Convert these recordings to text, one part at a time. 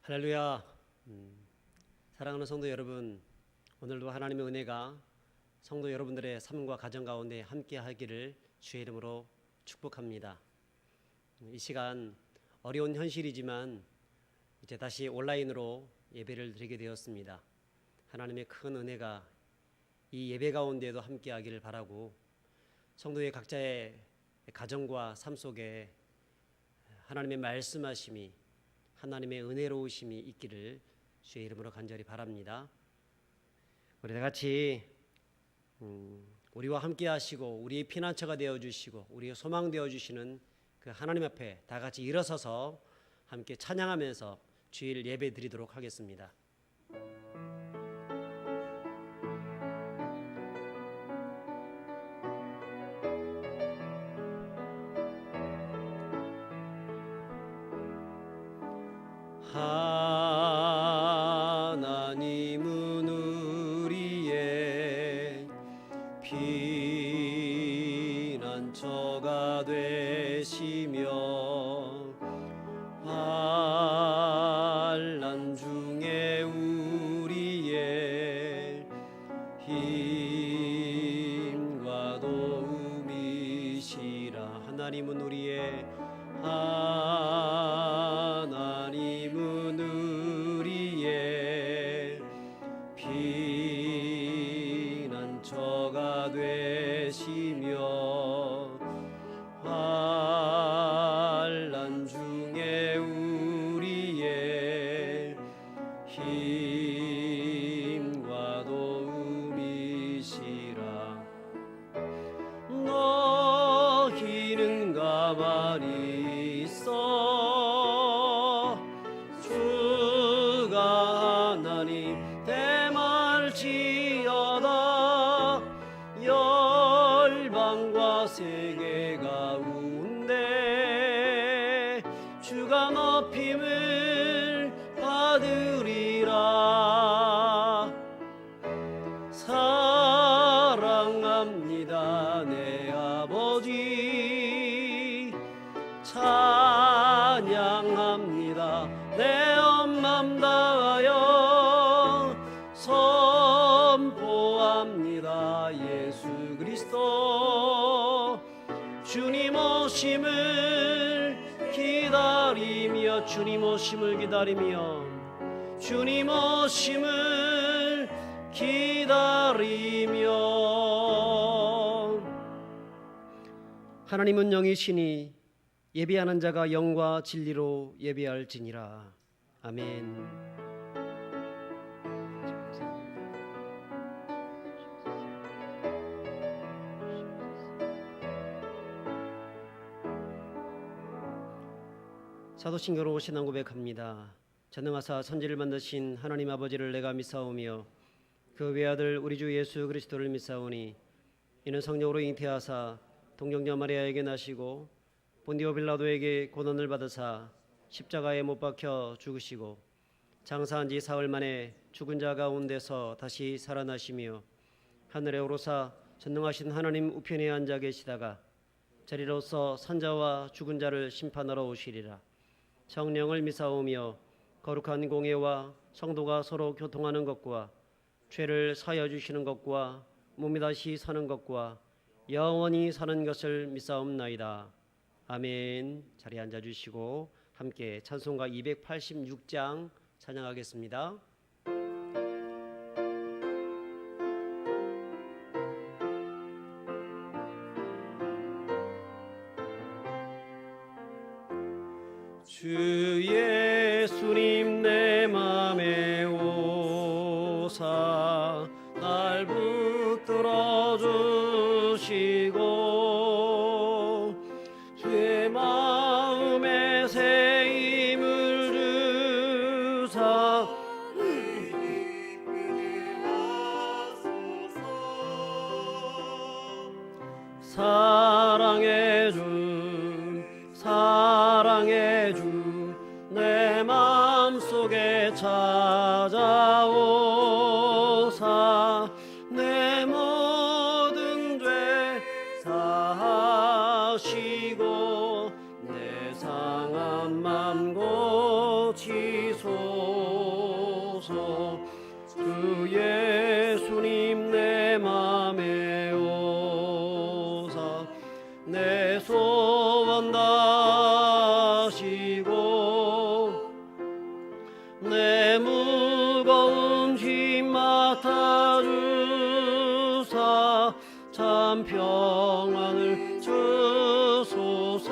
할렐루야. 사랑하는 성도 여러분, 오늘도 하나님의 은혜가 성도 여러분들의 삶과 가정 가운데 함께 하기를 주의 이름으로 축복합니다. 이 시간 어려운 현실이지만 이제 다시 온라인으로 예배를 드리게 되었습니다. 하나님의 큰 은혜가 이 예배 가운데도 함께 하기를 바라고, 성도의 각자의 가정과 삶 속에 하나님의 말씀하심이, 하나님의 은혜로우심이 있기를 주의 이름으로 간절히 바랍니다. 우리 다 같이 우리와 함께 하시고 우리의 피난처가 되어주시고 우리의 소망 되어주시는 그 하나님 앞에 다 같이 일어서서 함께 찬양하면서 주일 예배 드리도록 하겠습니다. 하나님은 우리의 피난처가 되시며 환난 중에 우리의 힘과 도움이시라. 하나님은 우리의 피난처가 되시며 환난 중에 우리의 힘과 도움이시라. 너희는 가만히 있어 주가 하나님 대말지어다. 열방과 세계 가운데 주가 높임을 받으리라. 사랑합니다 내 아버지, 찬양합니다 내 엄맘 다하여 선포합니다 예수 그리스도. 주님 오심을 기다리며, 주님 오심을 기다리며, 주님 오심을 기다리며. 하나님은 영이시니 예배하는 자가 영과 진리로 예배할지니라. 아멘. 사도신경으로 신앙 고백합니다. 전능하사 천지를 만드신 하나님 아버지를 내가 믿사오며 그 외아들 우리 주 예수 그리스도를 믿사오니 이는 성령으로 잉태하사 동정녀 마리아에게 나시고 본디오 빌라도에게 고난을 받으사 십자가에 못 박혀 죽으시고 장사한 지 사흘 만에 죽은 자 가운데서 다시 살아나시며 하늘에 오르사 전능하신 하나님 우편에 앉아 계시다가 저리로서 산자와 죽은 자를 심판하러 오시리라. 성령을 믿사오며 거룩한 공예와 성도가 서로 교통하는 것과 죄를 사하여 주시는 것과 몸이 다시 사는 것과 영원히 사는 것을 믿사옵나이다. 아멘. 자리에 앉아주시고 함께 찬송가 286장 찬양하겠습니다. 주 예수님 내 맘에 오사 날 붙들어 주시고 주의 마음에 새 힘을 주사 사랑의 주 내 마음속에 찾아오사 내 모든 죄 사하시고 내 상한 맘 고치소. 전다시고 내 무거운 짐 맡아주사 참 평안을 주소서.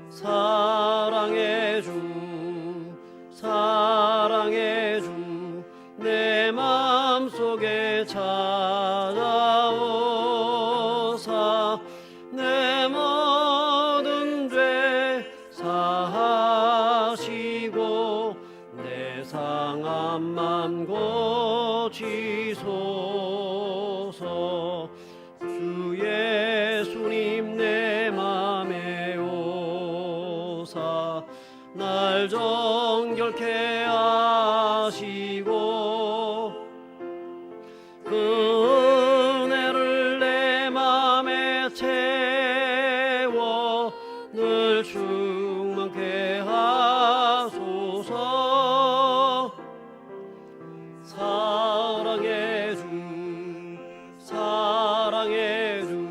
사랑의 주 사랑의 주 내 맘속에 찾아오사 내 모든 죄 사하시고 내 상한 맘 고치소서. 주 예수님 내 맘에 오사 날 정결케 하시고 그 은혜를 내 맘에 채워 늘 충만케 하소서. 사랑의 주 사랑의 주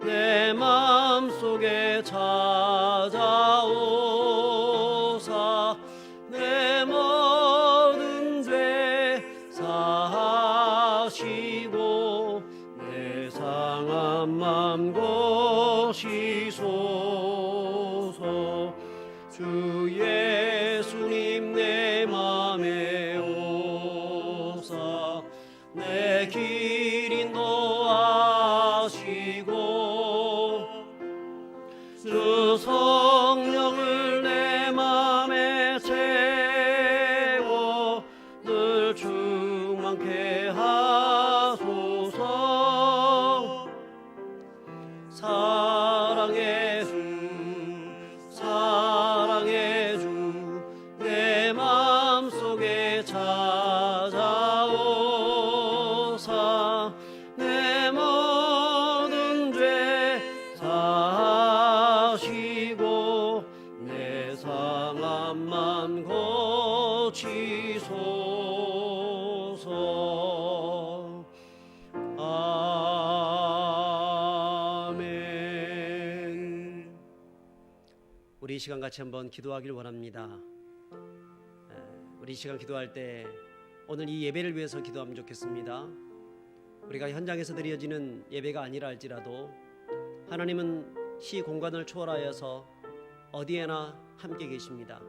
내 맘속에 찾아오사 내 모든 죄 사하시고 내 상한 맘 고치소서. 주 예수님 내 맘에 오사 내 길 인도하시고 주 성령을 내 맘에 채워 늘 충만케 하소서. 사랑의 주 사랑의 주 내 맘속에 찾아오사 내 모든 죄 사하시고 내 상한 맘 고치소서. 아멘. 우리 이 시간 같이 한번 기도하길 원합니다. 우리 이 시간 기도할 때 오늘 이 예배를 위해서 기도하면 좋겠습니다. 우리가 현장에서 드려지는 예배가 아니라 할지라도 하나님은 시 공간을 초월하여서 어디에나 함께 계십니다.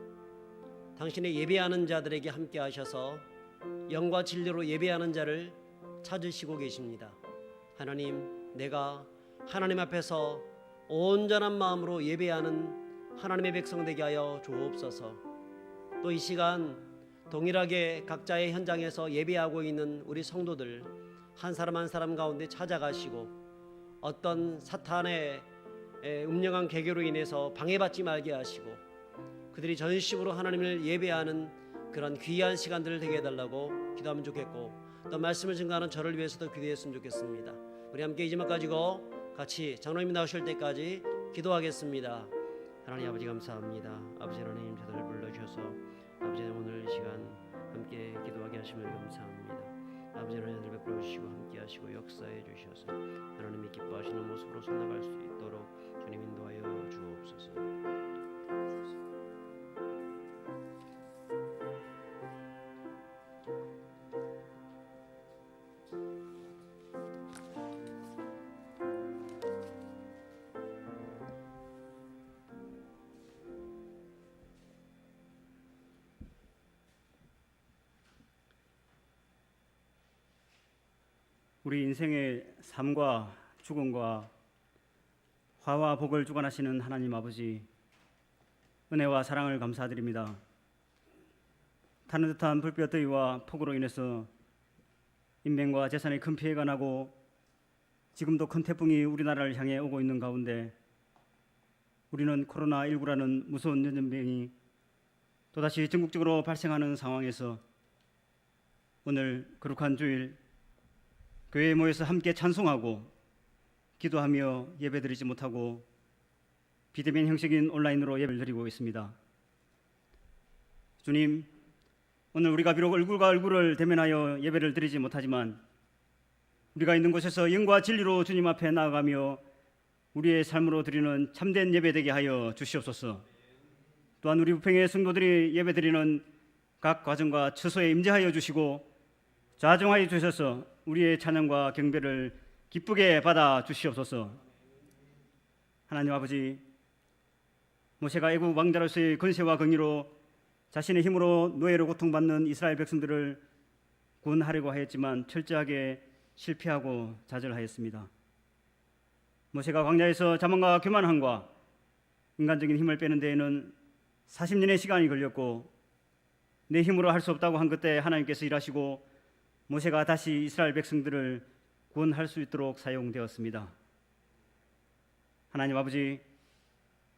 당신의 예배하는 자들에게 함께 하셔서 영과 진리로 예배하는 자를 찾으시고 계십니다. 하나님, 내가 하나님 앞에서 온전한 마음으로 예배하는 하나님의 백성 되게 하여 주옵소서. 또 이 시간 동일하게 각자의 현장에서 예배하고 있는 우리 성도들 한 사람 한 사람 가운데 찾아가시고 어떤 사탄의 음령한 계계로 인해서 방해받지 말게 하시고 그들이 전심으로 하나님을 예배하는 그런 귀한 시간들을 되게 해달라고 기도하면 좋겠고, 또 말씀을 증거하는 저를 위해서도 기도했으면 좋겠습니다. 우리 함께 이 제목 가지고 같이 장로님이 나오실 때까지 기도하겠습니다. 하나님 아버지 감사합니다. 아버지 하나님 저들을 불러주셔서 아버지 오늘 이 시간 함께 기도하게 하시면 감사합니다. 아버지 하나님 저들 베풀어 주시고 함께 하시고 역사해 주셔서 하나님이 기뻐하시는 모습으로 손나갈 수 있도록 주님 인도하여 주옵소서. 우리 인생의 삶과 죽음과 화와 복을 주관하시는 하나님 아버지, 은혜와 사랑을 감사드립니다. 타는 듯한 불볕 더위와 폭우로 인해서 인명과 재산에 큰 피해가 나고 지금도 큰 태풍이 우리나라를 향해 오고 있는 가운데 우리는 코로나19라는 무서운 전염병이 또다시 전국적으로 발생하는 상황에서 오늘 거룩한 주일 교회에 모여서 함께 찬송하고 기도하며 예배드리지 못하고 비대면 형식인 온라인으로 예배를 드리고 있습니다. 주님, 오늘 우리가 비록 얼굴과 얼굴을 대면하여 예배를 드리지 못하지만 우리가 있는 곳에서 영과 진리로 주님 앞에 나아가며 우리의 삶으로 드리는 참된 예배 되게 하여 주시옵소서. 또한 우리 부평의 성도들이 예배 드리는 각 과정과 처소에 임재하여 주시고 좌정하여 주셔서 우리의 찬양과 경배를 기쁘게 받아 주시옵소서. 하나님 아버지, 모세가 애굽 왕자로서의 권세와 긍의로 자신의 힘으로 노예로 고통받는 이스라엘 백성들을 구원하려고 하였지만 철저하게 실패하고 좌절하였습니다. 모세가 광야에서 자만과 교만함과 인간적인 힘을 빼는 데에는 40년의 시간이 걸렸고 내 힘으로 할 수 없다고 한 그때 하나님께서 일하시고 모세가 다시 이스라엘 백성들을 구원할 수 있도록 사용되었습니다. 하나님 아버지,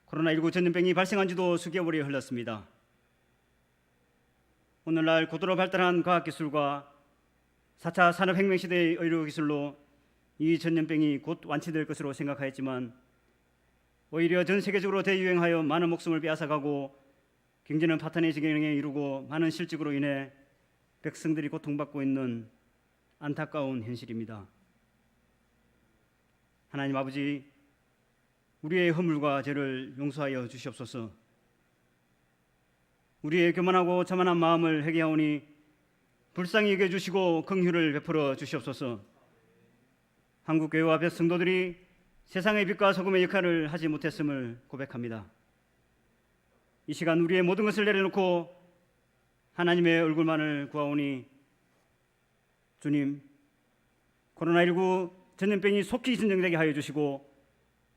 코로나19 전염병이 발생한 지도 수개월이 흘렀습니다. 오늘날 고도로 발달한 과학기술과 4차 산업혁명 시대의 의료기술로 이 전염병이 곧 완치될 것으로 생각하였지만 오히려 전 세계적으로 대유행하여 많은 목숨을 빼앗아가고 경제는 파탄의 지경에 이르고 많은 실직으로 인해 백성들이 고통받고 있는 안타까운 현실입니다. 하나님 아버지, 우리의 허물과 죄를 용서하여 주시옵소서. 우리의 교만하고 자만한 마음을 회개하오니 불쌍히 여겨주시고 긍휼을 베풀어 주시옵소서. 한국교회와 백성도들이 세상의 빛과 소금의 역할을 하지 못했음을 고백합니다. 이 시간 우리의 모든 것을 내려놓고 하나님의 얼굴만을 구하오니 주님, 코로나19 전염병이 속히 진정되게 하여 주시고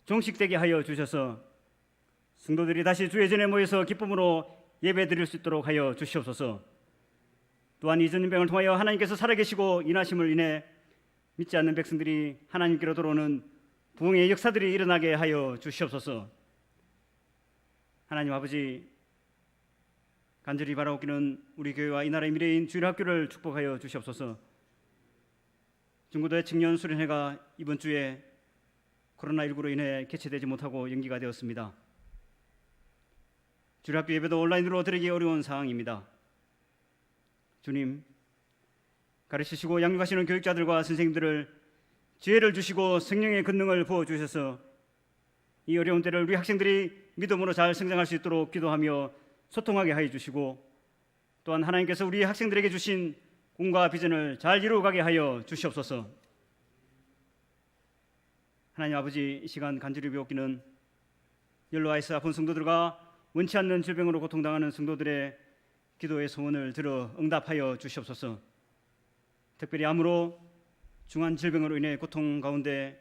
종식되게 하여 주셔서 성도들이 다시 주의 전에 모여서 기쁨으로 예배 드릴 수 있도록 하여 주시옵소서. 또한 이 전염병을 통하여 하나님께서 살아계시고 인하심을 인해 믿지 않는 백성들이 하나님께로 돌아오는 부흥의 역사들이 일어나게 하여 주시옵소서. 하나님 아버지, 간절히 바라옵기는 우리 교회와 이 나라의 미래인 주일학교를 축복하여 주시옵소서. 중고대 청년 수련회가 이번 주에 코로나19로 인해 개최되지 못하고 연기가 되었습니다. 주일학교 예배도 온라인으로 드리기 어려운 상황입니다. 주님, 가르치시고 양육하시는 교육자들과 선생님들을 지혜를 주시고 성령의 권능을 부어주셔서 이 어려운 때를 우리 학생들이 믿음으로 잘 성장할 수 있도록 기도하며 소통하게 하여 주시고 또한 하나님께서 우리 학생들에게 주신 꿈과 비전을 잘 이루어가게 하여 주시옵소서. 하나님 아버지, 이 시간 간절히 비옵기는 연로아이스 아픈 성도들과 원치 않는 질병으로 고통당하는 성도들의 기도의 소원을 들어 응답하여 주시옵소서. 특별히 암으로 중한 질병으로 인해 고통 가운데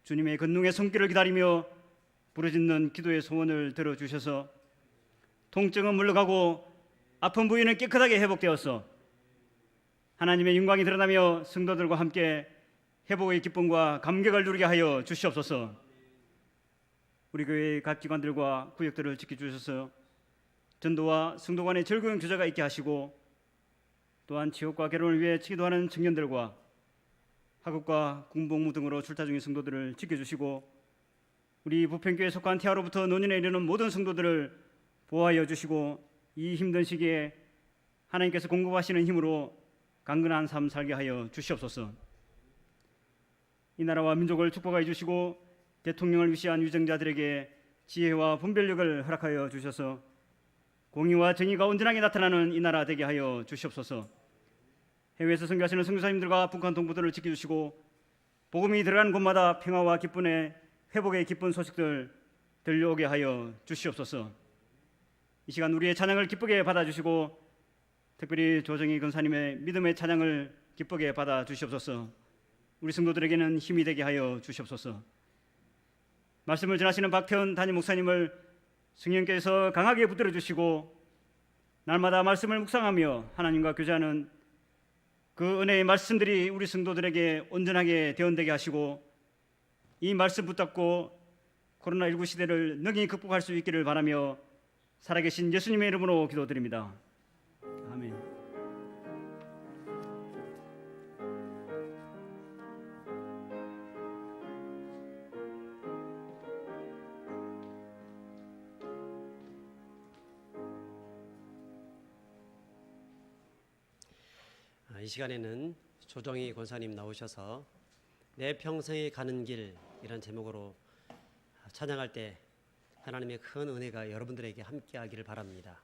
주님의 권능의 손길을 기다리며 부르짖는 기도의 소원을 들어주셔서 통증은 물러가고 아픈 부위는 깨끗하게 회복되어서 하나님의 영광이 드러나며 성도들과 함께 회복의 기쁨과 감격을 누리게 하여 주시옵소서. 우리 교회의 각 기관들과 구역들을 지켜주셔서 전도와 성도 간의 즐거운 교제가 있게 하시고 또한 취업과 결혼을 위해 기도하는 청년들과 학업과 공복무 등으로 출타 중인 성도들을 지켜주시고 우리 부평교회에 속한 태아로부터 노년에 이르는 모든 성도들을 보호하여 주시고 이 힘든 시기에 하나님께서 공급하시는 힘으로 강건한 삶 살게 하여 주시옵소서. 이 나라와 민족을 축복하여 주시고 대통령을 위시한 위정자들에게 지혜와 분별력을 허락하여 주셔서 공의와 정의가 온전하게 나타나는 이 나라 되게 하여 주시옵소서. 해외에서 선교하시는 선교사님들과 북한 동포들을 지켜주시고 복음이 들어가는 곳마다 평화와 기쁨의 회복의 기쁜 소식들 들려오게 하여 주시옵소서. 이 시간 우리의 찬양을 기쁘게 받아주시고 특별히 조정희 권사님의 믿음의 찬양을 기쁘게 받아주시옵소서. 우리 성도들에게는 힘이 되게 하여 주시옵소서. 말씀을 전하시는 박태원 담임 목사님을 성령께서 강하게 붙들어 주시고 날마다 말씀을 묵상하며 하나님과 교제하는 그 은혜의 말씀들이 우리 성도들에게 온전하게 대언되게 하시고 이 말씀 붙잡고 코로나19 시대를 능히 극복할 수 있기를 바라며 살아계신 예수님의 이름으로 기도드립니다. 아멘. 이 시간에는 조정희 권사님 나오셔서 내 평생에 가는 길 이런 제목으로 찬양할 때 하나님의 큰 은혜가 여러분들에게 함께하기를 바랍니다.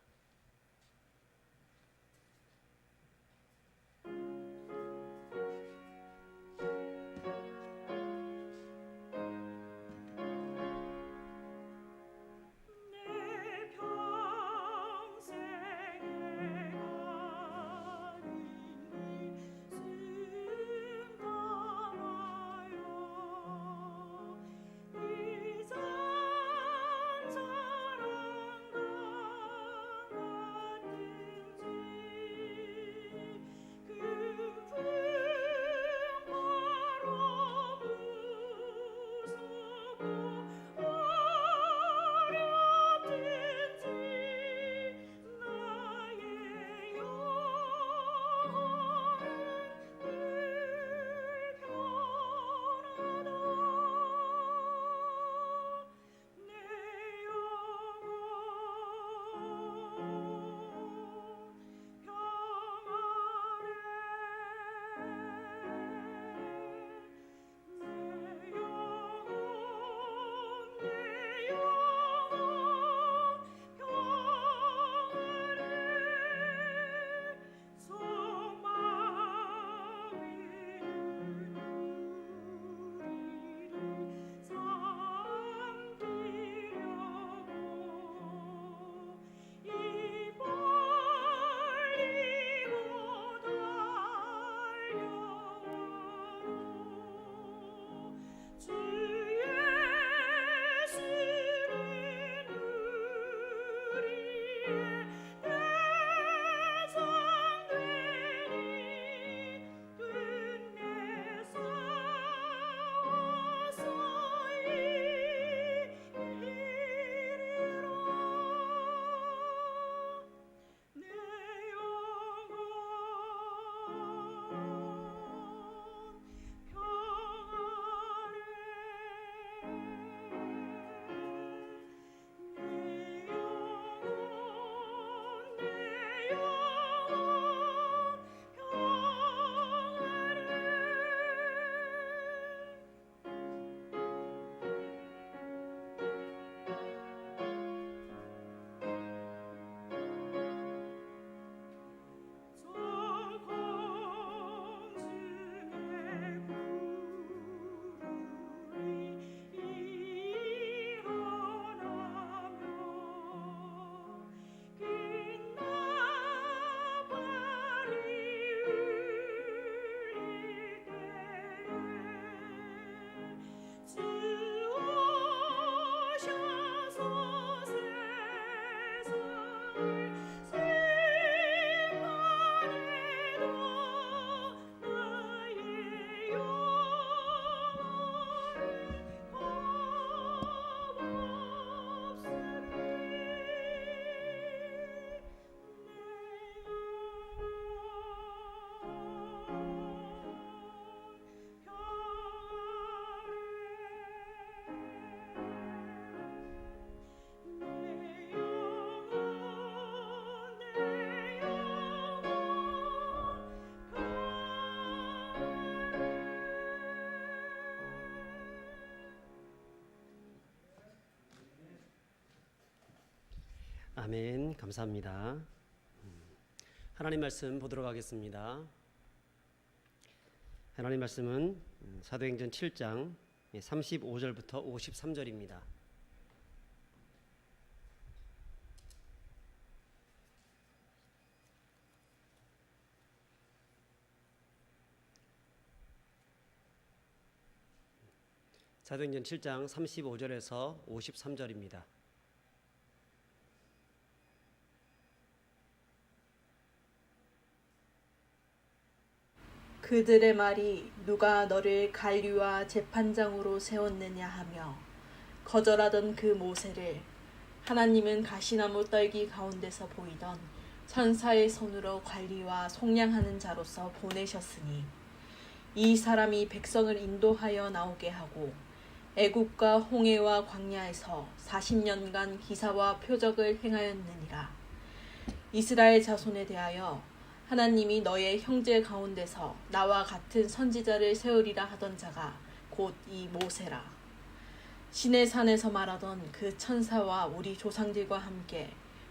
아멘. 감사합니다. 하나님 말씀 보도록 하겠습니다. 하나님 말씀은 사도행전 7장 35절부터 53절입니다. 사도행전 7장 35절에서 53절입니다. 그들의 말이 누가 너를 관리와 재판장으로 세웠느냐 하며 거절하던 그 모세를 하나님은 가시나무 떨기 가운데서 보이던 천사의 손으로 관리와 속량하는 자로서 보내셨으니 이 사람이 백성을 인도하여 나오게 하고 애굽과 홍해와 광야에서 40년간 기사와 표적을 행하였느니라. 이스라엘 자손에 대하여 하나님이 너의 형제 가운데서 나와 같은 선지자를 세우리라 하던 자가 곧 이 모세라. 시내 산에서 말하던 그 천사와 우리 조상들과 함께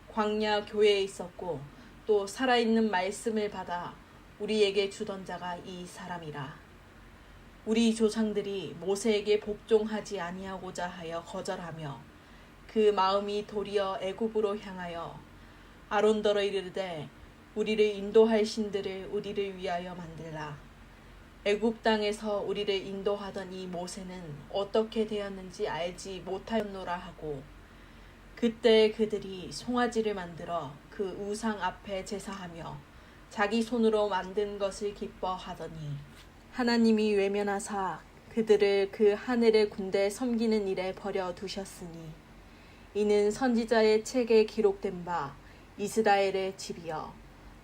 광야 교회에 있었고 또 살아있는 말씀을 받아 우리에게 주던 자가 이 사람이라. 우리 조상들이 모세에게 복종하지 아니하고자 하여 거절하며 그 마음이 도리어 애굽으로 향하여 아론더러 이르되 우리를 인도할 신들을 우리를 위하여 만들라. 애굽 땅에서 우리를 인도하던 이 모세는 어떻게 되었는지 알지 못하였노라 하고 그때 그들이 송아지를 만들어 그 우상 앞에 제사하며 자기 손으로 만든 것을 기뻐하더니 하나님이 외면하사 그들을 그 하늘의 군대 섬기는 일에 버려 두셨으니 이는 선지자의 책에 기록된 바 이스라엘의 집이여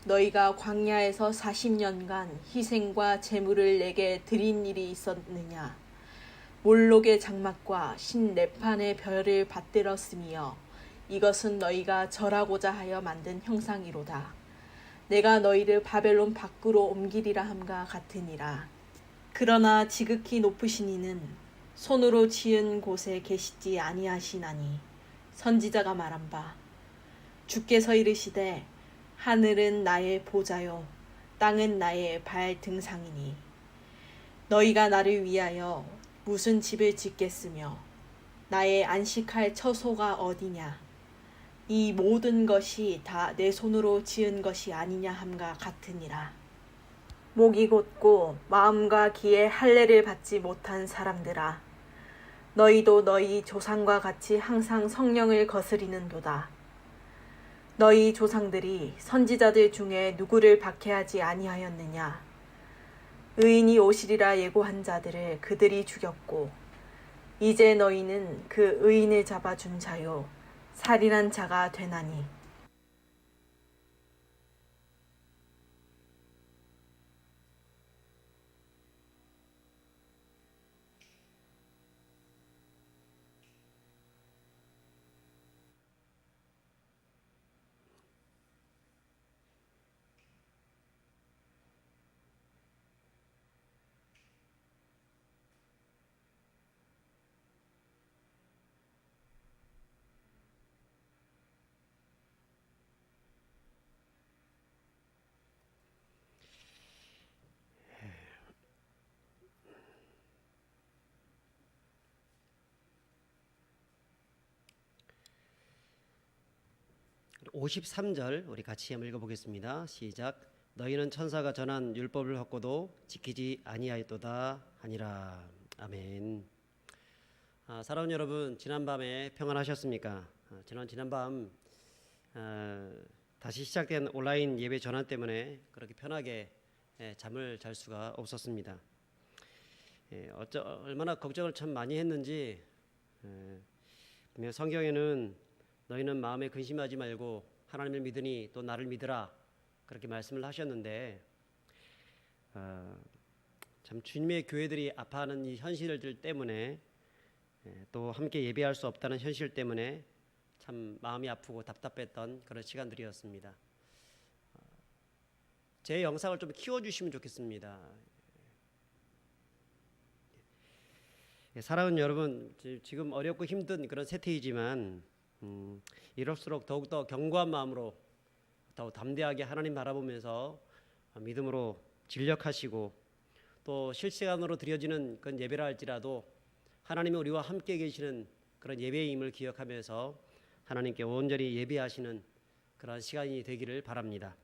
너희가 광야에서 40년간 희생과 제물을 내게 드린 일이 있었느냐. 몰록의 장막과 신레판의 별을 받들었으며 이것은 너희가 절하고자 하여 만든 형상이로다. 내가 너희를 바벨론 밖으로 옮기리라 함과 같으니라. 그러나 지극히 높으신 이는 손으로 지은 곳에 계시지 아니하시나니 선지자가 말한 바 주께서 이르시되 하늘은 나의 보좌요 땅은 나의 발 등상이니 너희가 나를 위하여 무슨 집을 짓겠으며 나의 안식할 처소가 어디냐. 이 모든 것이 다 내 손으로 지은 것이 아니냐 함과 같으니라. 목이 곧고 마음과 귀에 할례를 받지 못한 사람들아 너희도 너희 조상과 같이 항상 성령을 거스리는도다. 너희 조상들이 선지자들 중에 누구를 박해하지 아니하였느냐. 의인이 오시리라 예고한 자들을 그들이 죽였고 이제 너희는 그 의인을 잡아준 자요 살인한 자가 되나니. (53절) 우리 같이 한번 읽어보겠습니다. 시작. 너희는 천사가 전한 율법을 받고도 지키지 아니하였도다 하니라. 아멘. 사랑하는 여러분, 지난밤에 평안하셨습니까? 지난밤 다시 시작된 온라인 예배 전환 때문에 그렇게 편하게 잠을 잘 수가 없었습니다. 얼마나 걱정을 참 많이 했는지 분명 성경에는 너희는 마음에 근심하지 말고 하나님을 믿으니 또 나를 믿으라 그렇게 말씀을 하셨는데 참 주님의 교회들이 아파하는 이 현실들 때문에 또 함께 예배할 수 없다는 현실 때문에 참 마음이 아프고 답답했던 그런 시간들이었습니다. 제 영상을 좀 키워주시면 좋겠습니다. 사랑하는 여러분, 지금 어렵고 힘든 그런 세태이지만 이럴수록 더욱더 견고한 마음으로 더 담대하게 하나님 바라보면서 믿음으로 진력하시고 또 실시간으로 드려지는 그런 예배라 할지라도 하나님이 우리와 함께 계시는 그런 예배임을 기억하면서 하나님께 온전히 예배하시는 그런 시간이 되기를 바랍니다.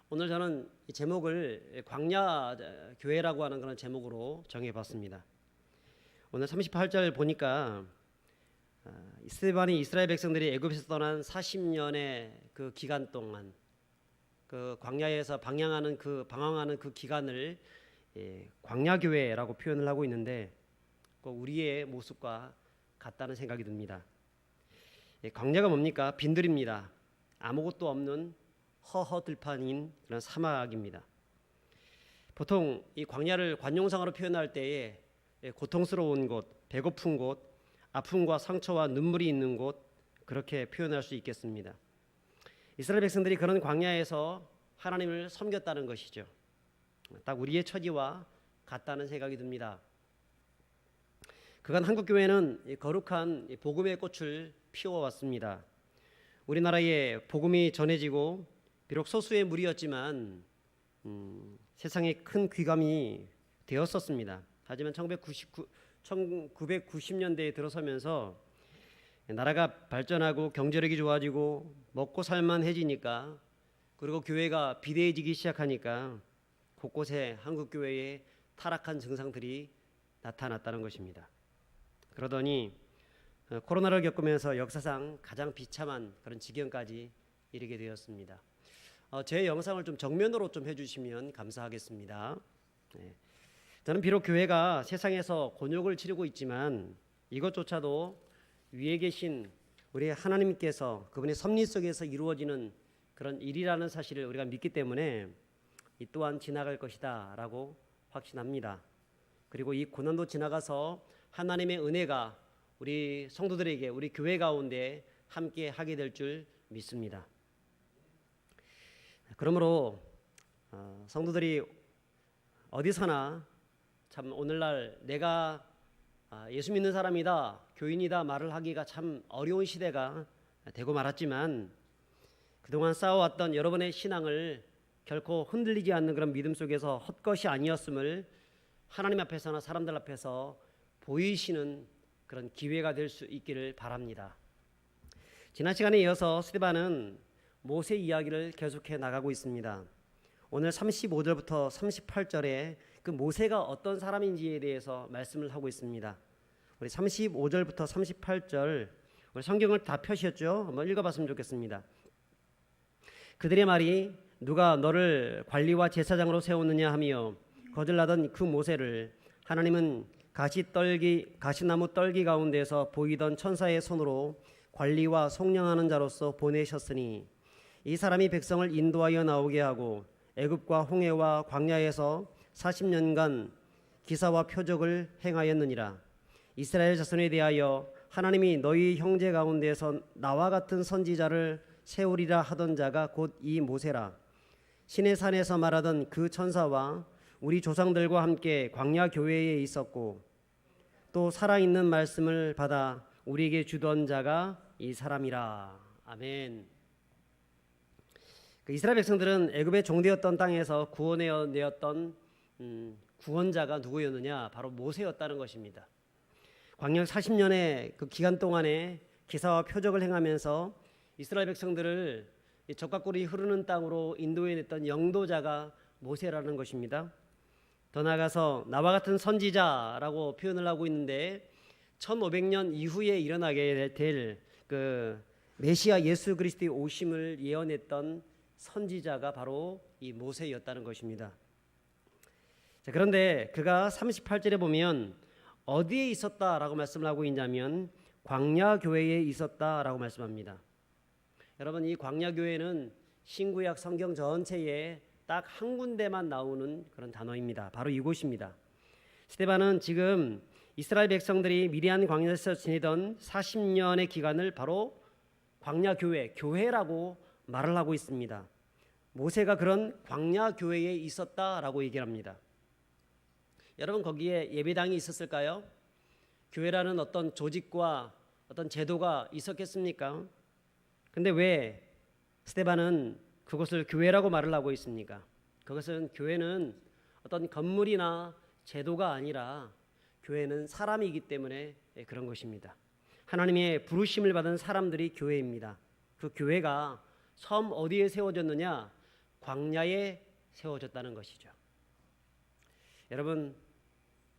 오늘 저는 이 제목을 광야 교회라고 하는 그런 제목으로 정해봤습니다. 오늘 38절 보니까 스데반이 이스라엘 백성들이 애굽에서 떠난 40년의 그 기간 동안 그 광야에서 방황하는 그 기간을 광야교회라고 표현을 하고 있는데 꼭 우리의 모습과 같다는 생각이 듭니다. 광야가 뭡니까? 빈들입니다. 아무것도 없는 허허들판인 그런 사막입니다. 보통 이 광야를 관용상으로 표현할 때에 고통스러운 곳, 배고픈 곳, 아픔과 상처와 눈물이 있는 곳 그렇게 표현할 수 있겠습니다. 이스라엘 백성들이 그런 광야에서 하나님을 섬겼다는 것이죠. 딱 우리의 처지와 같다는 생각이 듭니다. 그간 한국교회는 이 거룩한 이 복음의 꽃을 피워왔습니다. 우리나라에 복음이 전해지고 비록 소수의 무리였지만 세상에 큰 귀감이 되었었습니다. 하지만 1990년대에 들어서면서 나라가 발전하고 경제력이 좋아지고 먹고 살만해지니까, 그리고 교회가 비대해지기 시작하니까 곳곳에 한국교회의 타락한 증상들이 나타났다는 것입니다. 그러더니 코로나를 겪으면서 역사상 가장 비참한 그런 지경까지 이르게 되었습니다. 제 영상을 좀 정면으로 좀 해주시면 감사하겠습니다. 저는 비록 교회가 세상에서 곤욕을 치르고 있지만 이것조차도 위에 계신 우리 하나님께서 그분의 섭리 속에서 이루어지는 그런 일이라는 사실을 우리가 믿기 때문에 이 또한 지나갈 것이다 라고 확신합니다. 그리고 이 고난도 지나가서 하나님의 은혜가 우리 성도들에게, 우리 교회 가운데 함께 하게 될 줄 믿습니다. 그러므로 성도들이 어디서나 참 오늘날 내가 예수 믿는 사람이다, 교인이다 말을 하기가 참 어려운 시대가 되고 말았지만, 그동안 쌓아왔던 여러분의 신앙을 결코 흔들리지 않는 그런 믿음 속에서 헛것이 아니었음을 하나님 앞에서나 사람들 앞에서 보이시는 그런 기회가 될 수 있기를 바랍니다. 지난 시간에 이어서 스데반은 모세 이야기를 계속해 나가고 있습니다. 오늘 35절부터 38절에 그 모세가 어떤 사람인지에 대해서 말씀을 하고 있습니다. 우리 35절부터 38절, 우리 성경을 다 펴셨죠? 한번 읽어봤으면 좋겠습니다. 그들의 말이 누가 너를 관리와 제사장으로 세웠느냐 하며 거들나던 그 모세를 하나님은 가시나무 떨기 가운데서 보이던 천사의 손으로 관리와 속량하는 자로서 보내셨으니 이 사람이 백성을 인도하여 나오게 하고 애굽과 홍해와 광야에서 40년간 기사와 표적을 행하였느니라. 이스라엘 자손에 대하여 하나님이 너희 형제 가운데서 나와 같은 선지자를 세우리라 하던 자가 곧 이 모세라. 시내 산에서 말하던 그 천사와 우리 조상들과 함께 광야 교회에 있었고 또 살아있는 말씀을 받아 우리에게 주던 자가 이 사람이라. 아멘. 이스라엘 백성들은 애굽의 종되었던 땅에서 구원해 내었던 구원자가 누구였느냐? 바로 모세였다는 것입니다. 광야 40년의 그 기간 동안에 기사와 표적을 행하면서 이스라엘 백성들을 적과 꿀이 흐르는 땅으로 인도해냈던 영도자가 모세라는 것입니다. 더 나아가서 나와 같은 선지자라고 표현을 하고 있는데 1500년 이후에 일어나게 될 그 메시아 예수 그리스도의 오심을 예언했던 선지자가 바로 이 모세였다는 것입니다. 자, 그런데 그가 38절에 보면 어디에 있었다라고 말씀을 하고 있냐면 광야 교회에 있었다라고 말씀합니다. 여러분, 이 광야 교회는 신구약 성경 전체에 딱 한 군데만 나오는 그런 단어입니다. 바로 이곳입니다. 스데반은 지금 이스라엘 백성들이 미디안 광야에서 지내던 40년의 기간을 바로 광야 교회라고 말을 하고 있습니다. 모세가 그런 광야 교회에 있었다라고 얘기를 합니다. 여러분, 거기에 예배당이 있었을까요? 교회라는 어떤 조직과 어떤 제도가 있었겠습니까? 근데 왜 스데반은 그것을 교회라고 말을 하고 있습니까? 그것은 교회는 어떤 건물이나 제도가 아니라 교회는 사람이기 때문에 그런 것입니다. 하나님의 부르심을 받은 사람들이 교회입니다. 그 교회가 처음 어디에 세워졌느냐? 광야에 세워졌다는 것이죠. 여러분,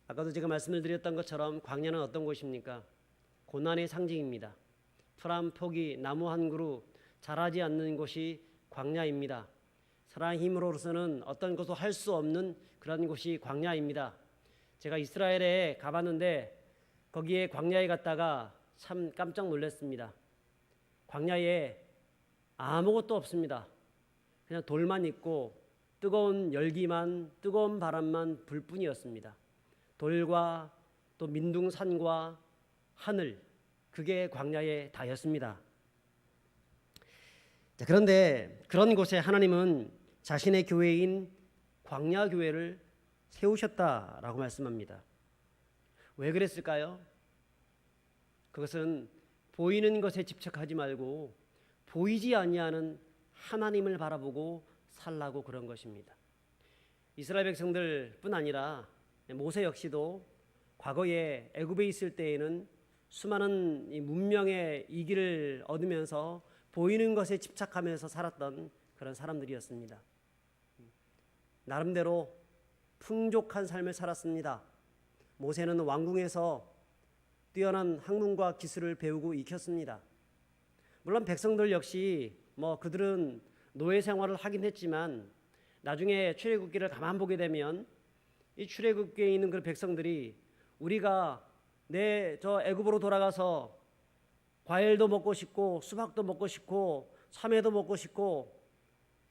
아까도 제가 말씀을 드렸던 것처럼 광야는 어떤 곳입니까? 고난의 상징입니다. 풀 한 포기, 나무 한 그루 자라지 않는 곳이 광야입니다. 사람의 힘으로서는 어떤 것도 할 수 없는 그런 곳이 광야입니다. 제가 이스라엘에 가봤는데 거기에 광야에 갔다가 참 깜짝 놀랐습니다. 광야에 아무것도 없습니다. 그냥 돌만 있고 뜨거운 열기만, 뜨거운 바람만 불뿐이었습니다. 돌과 또 민둥산과 하늘, 그게 광야의 다였습니다. 자, 그런데 그런 곳에 하나님은 자신의 교회인 광야 교회를 세우셨다라고 말씀합니다. 왜 그랬을까요? 그것은 보이는 것에 집착하지 말고 보이지 아니하는 하나님을 바라보고 살라고 그런 것입니다. 이스라엘 백성들뿐 아니라 모세 역시도 과거에 애굽에 있을 때에는 수많은 이 문명의 이기를 얻으면서 보이는 것에 집착하면서 살았던 그런 사람들이었습니다. 나름대로 풍족한 삶을 살았습니다. 모세는 왕궁에서 뛰어난 학문과 기술을 배우고 익혔습니다. 물론 백성들 역시 그들은 노예 생활을 하긴 했지만 나중에 출애굽기를 가만 보게 되면 이 출애굽기에 있는 그 백성들이 우리가 저 애굽으로 돌아가서 과일도 먹고 싶고 수박도 먹고 싶고 참외도 먹고 싶고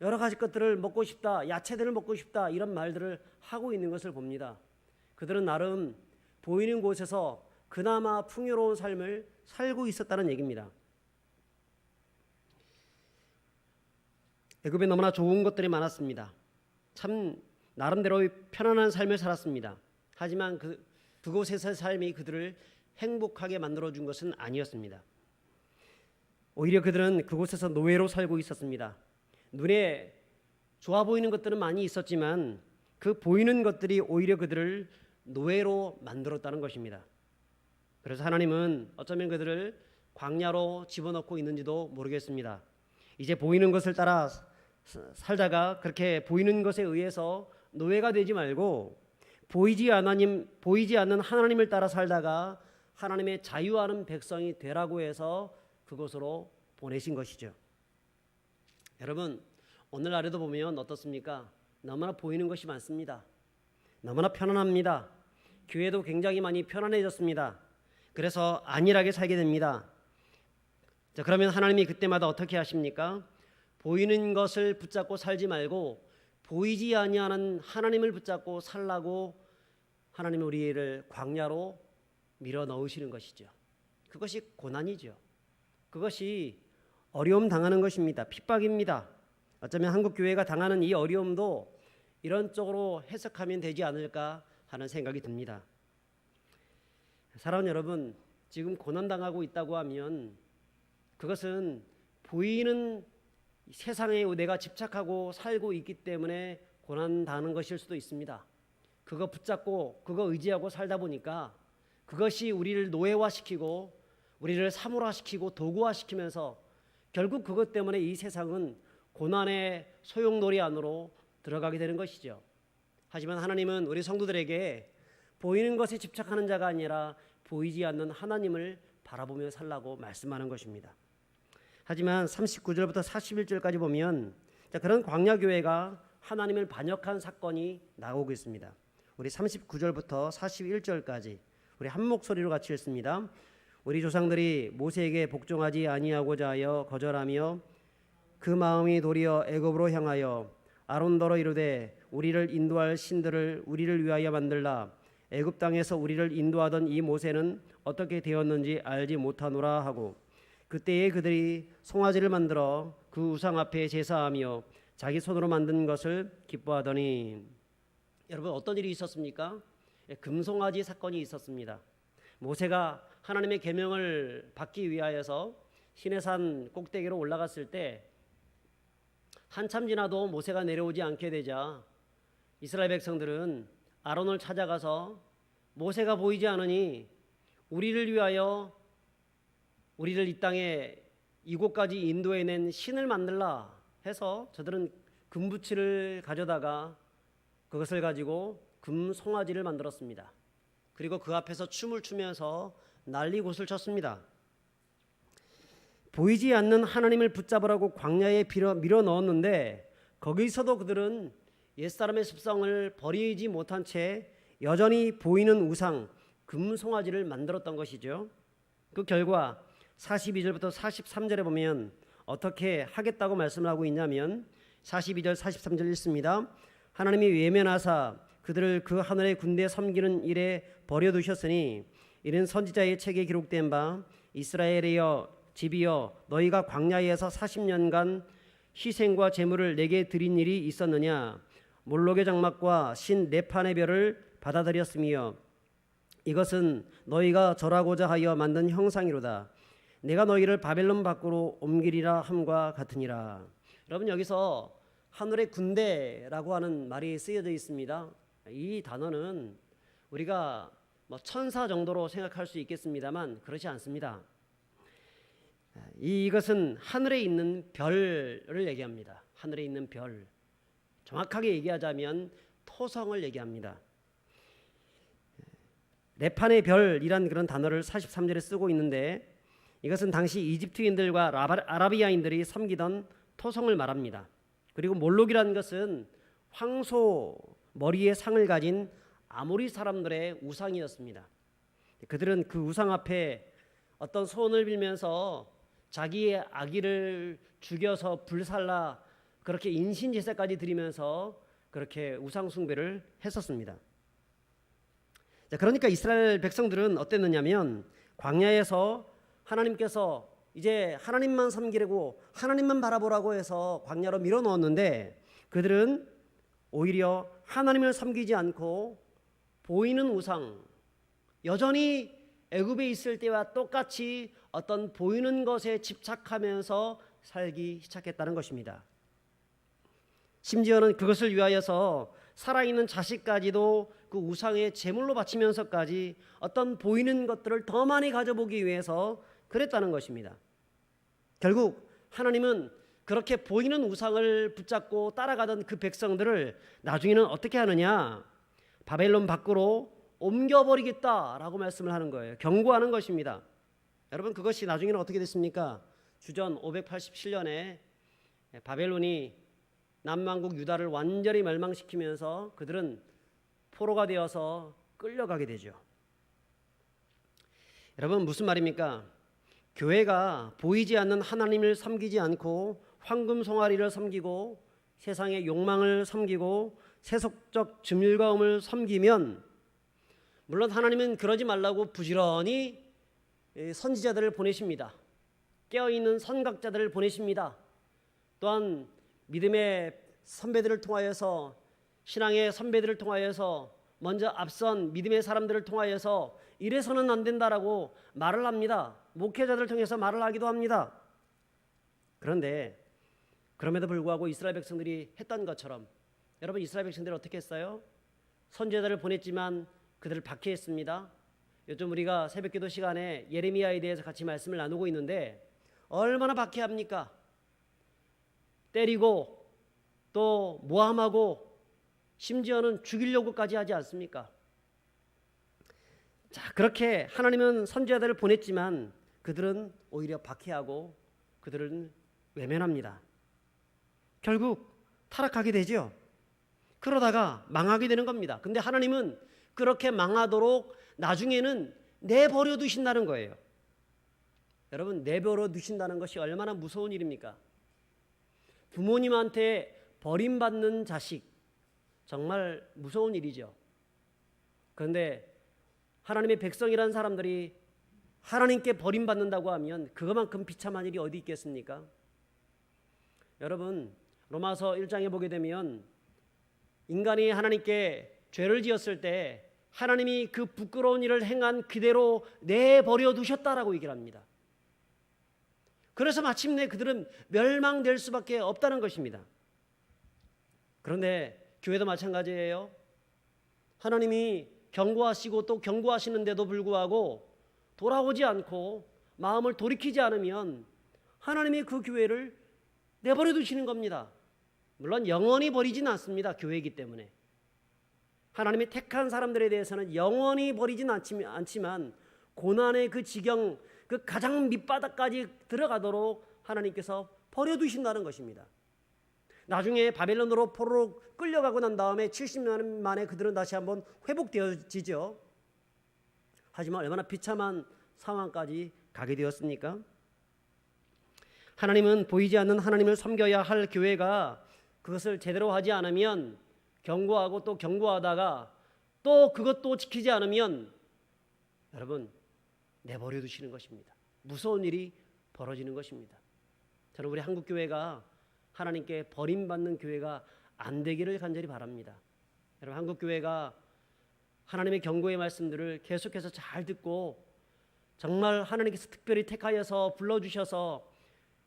여러 가지 것들을 먹고 싶다, 야채들을 먹고 싶다, 이런 말들을 하고 있는 것을 봅니다. 그들은 나름 보이는 곳에서 그나마 풍요로운 삶을 살고 있었다는 얘기입니다. 애굽에 너무나 좋은 것들이 많았습니다. 참 나름대로 편안한 삶을 살았습니다. 하지만 그곳에서의 삶이 그들을 행복하게 만들어준 것은 아니었습니다. 오히려 그들은 그곳에서 노예로 살고 있었습니다. 눈에 좋아 보이는 것들은 많이 있었지만 그 보이는 것들이 오히려 그들을 노예로 만들었다는 것입니다. 그래서 하나님은 어쩌면 그들을 광야로 집어넣고 있는지도 모르겠습니다. 이제 보이는 것을 따라 살다가 그렇게 보이는 것에 의해서 노예가 되지 말고 보이지 않는 하나님을 따라 살다가 하나님의 자유하는 백성이 되라고 해서 그곳으로 보내신 것이죠. 여러분, 오늘날에도 보면 어떻습니까? 너무나 보이는 것이 많습니다. 너무나 편안합니다. 교회도 굉장히 많이 편안해졌습니다. 그래서 안일하게 살게 됩니다. 자, 그러면 하나님이 그때마다 어떻게 하십니까? 보이는 것을 붙잡고 살지 말고 보이지 아니하는 하나님을 붙잡고 살라고 하나님은 우리를 광야로 밀어 넣으시는 것이죠. 그것이 고난이죠. 그것이 어려움 당하는 것입니다. 핍박입니다. 어쩌면 한국 교회가 당하는 이 어려움도 이런 쪽으로 해석하면 되지 않을까 하는 생각이 듭니다. 사랑하는 여러분, 지금 고난당하고 있다고 하면 그것은 보이는 세상에 내가 집착하고 살고 있기 때문에 고난당하는 것일 수도 있습니다. 그거 붙잡고 그거 의지하고 살다 보니까 그것이 우리를 노예화시키고 우리를 사물화시키고 도구화시키면서 결국 그것 때문에 이 세상은 고난의 소용돌이 안으로 들어가게 되는 것이죠. 하지만 하나님은 우리 성도들에게 보이는 것에 집착하는 자가 아니라 보이지 않는 하나님을 바라보며 살라고 말씀하는 것입니다. 하지만 39절부터 41절까지 보면 그런 광야교회가 하나님을 반역한 사건이 나오고 있습니다. 우리 39절부터 41절까지 우리 한 목소리로 같이 읽습니다. 우리 조상들이 모세에게 복종하지 아니하고자 하여 거절하며 그 마음이 도리어 애굽으로 향하여 아론더러 이르되 우리를 인도할 신들을 우리를 위하여 만들라. 애굽 땅에서 우리를 인도하던 이 모세는 어떻게 되었는지 알지 못하노라 하고 그때에 그들이 송아지를 만들어 그 우상 앞에 제사하며 자기 손으로 만든 것을 기뻐하더니 여러분 어떤 일이 있었습니까? 금송아지 사건이 있었습니다. 모세가 하나님의 계명을 받기 위하여서 시내산 꼭대기로 올라갔을 때 한참 지나도 모세가 내려오지 않게 되자 이스라엘 백성들은 아론을 찾아가서 모세가 보이지 않으니 우리를 위하여 우리를 이 땅에 이곳까지 인도해낸 신을 만들라 해서 저들은 금부치를 가져다가 그것을 가지고 금송아지를 만들었습니다. 그리고 그 앞에서 춤을 추면서 난리굿을 쳤습니다. 보이지 않는 하나님을 붙잡으라고 광야에 밀어 넣었는데 거기서도 그들은 옛사람의 습성을 버리지 못한 채 여전히 보이는 우상 금송아지를 만들었던 것이죠. 그 결과 42절부터 43절에 보면 어떻게 하겠다고 말씀을 하고 있냐면 42절 43절 읽습니다. 하나님이 외면하사 그들을 그 하늘의 군대 섬기는 일에 버려두셨으니 이는 선지자의 책에 기록된 바 이스라엘이여 집이여 너희가 광야에서 40년간 희생과 제물을 내게 드린 일이 있었느냐 몰록의 장막과 신 네판의 별을 받아들였으며 이것은 너희가 절하고자 하여 만든 형상이로다. 내가 너희를 바벨론 밖으로 옮기리라 함과 같으니라. 여러분, 여기서 하늘의 군대라고 하는 말이 쓰여져 있습니다. 이 단어는 우리가 천사 정도로 생각할 수 있겠습니다만 그렇지 않습니다. 이것은 하늘에 있는 별을 얘기합니다. 하늘에 있는 별, 정확하게 얘기하자면 토성을 얘기합니다. 레판의 별이란 그런 단어를 43절에 쓰고 있는데, 이것은 당시 이집트인들과 아라비아인들이 섬기던 토성을 말합니다. 그리고 몰록이라는 것은 황소 머리에 상을 가진 아모리 사람들의 우상이었습니다. 그들은 그 우상 앞에 어떤 소원을 빌면서 자기의 아기를 죽여서 불살라 그렇게 인신제사까지 드리면서 그렇게 우상 숭배를 했었습니다. 그러니까 이스라엘 백성들은 어땠느냐면, 광야에서 하나님께서 이제 하나님만 섬기려고, 하나님만 바라보라고 해서 광야로 밀어넣었는데, 그들은 오히려 하나님을 섬기지 않고 보이는 우상, 여전히 애굽에 있을 때와 똑같이 어떤 보이는 것에 집착하면서 살기 시작했다는 것입니다. 심지어는 그것을 위하여서 살아있는 자식까지도 그 우상의 제물로 바치면서까지 어떤 보이는 것들을 더 많이 가져보기 위해서 그랬다는 것입니다. 결국 하나님은 그렇게 보이는 우상을 붙잡고 따라가던 그 백성들을 나중에는 어떻게 하느냐, 바벨론 밖으로 옮겨버리겠다라고 말씀을 하는 거예요. 경고하는 것입니다. 여러분, 그것이 나중에는 어떻게 됐습니까? 주전 587년에 바벨론이 남왕국 유다를 완전히 멸망시키면서 그들은 포로가 되어서 끌려가게 되죠. 여러분, 무슨 말입니까? 교회가 보이지 않는 하나님을 섬기지 않고 황금 송아리를 섬기고 세상의 욕망을 섬기고 세속적 즐거움을 섬기면, 물론 하나님은 그러지 말라고 부지런히 선지자들을 보내십니다. 깨어있는 선각자들을 보내십니다. 또한 믿음의 선배들을 통하여서, 신앙의 선배들을 통하여서, 먼저 앞선 믿음의 사람들을 통하여서 이래서는 안 된다라고 말을 합니다. 목회자들을 통해서 말을 하기도 합니다. 그런데 그럼에도 불구하고 이스라엘 백성들이 했던 것처럼, 여러분, 이스라엘 백성들이 어떻게 했어요? 선지자들을 보냈지만 그들을 박해했습니다. 요즘 우리가 새벽기도 시간에 예레미야에 대해서 같이 말씀을 나누고 있는데, 얼마나 박해합니까? 때리고 또 모함하고 심지어는 죽이려고까지 하지 않습니까? 자, 그렇게 하나님은 선지자들을 보냈지만 그들은 오히려 박해하고 그들은 외면합니다. 결국 타락하게 되죠. 그러다가 망하게 되는 겁니다. 근데 하나님은 그렇게 망하도록 나중에는 내버려 두신다는 거예요. 여러분, 내버려 두신다는 것이 얼마나 무서운 일입니까? 부모님한테 버림받는 자식, 정말 무서운 일이죠. 그런데 하나님의 백성이라는 사람들이 하나님께 버림받는다고 하면 그것만큼 비참한 일이 어디 있겠습니까? 여러분, 로마서 1장에 보게 되면 인간이 하나님께 죄를 지었을 때 하나님이 그 부끄러운 일을 행한 그대로 내버려 두셨다라고 얘기를 합니다. 그래서 마침내 그들은 멸망될 수밖에 없다는 것입니다. 그런데 교회도 마찬가지예요. 하나님이 경고하시고 또 경고하시는데도 불구하고 돌아오지 않고 마음을 돌이키지 않으면 하나님이 그 교회를 내버려 두시는 겁니다. 물론 영원히 버리진 않습니다. 교회이기 때문에. 하나님이 택한 사람들에 대해서는 영원히 버리진 않지만 고난의 그 지경, 그 가장 밑바닥까지 들어가도록 하나님께서 버려두신다는 것입니다. 나중에 바벨론으로 포로로 끌려가고 난 다음에 70년 만에 그들은 다시 한번 회복되어지죠. 하지만 얼마나 비참한 상황까지 가게 되었습니까? 하나님은 보이지 않는 하나님을 섬겨야 할 교회가 그것을 제대로 하지 않으면 경고하고 또 경고하다가 또 그것도 지키지 않으면 여러분 내버려 두시는 것입니다. 무서운 일이 벌어지는 것입니다. 저는 우리 한국교회가 하나님께 버림받는 교회가 안 되기를 간절히 바랍니다. 여러분, 한국교회가 하나님의 경고의 말씀들을 계속해서 잘 듣고 정말 하나님께서 특별히 택하여서 불러주셔서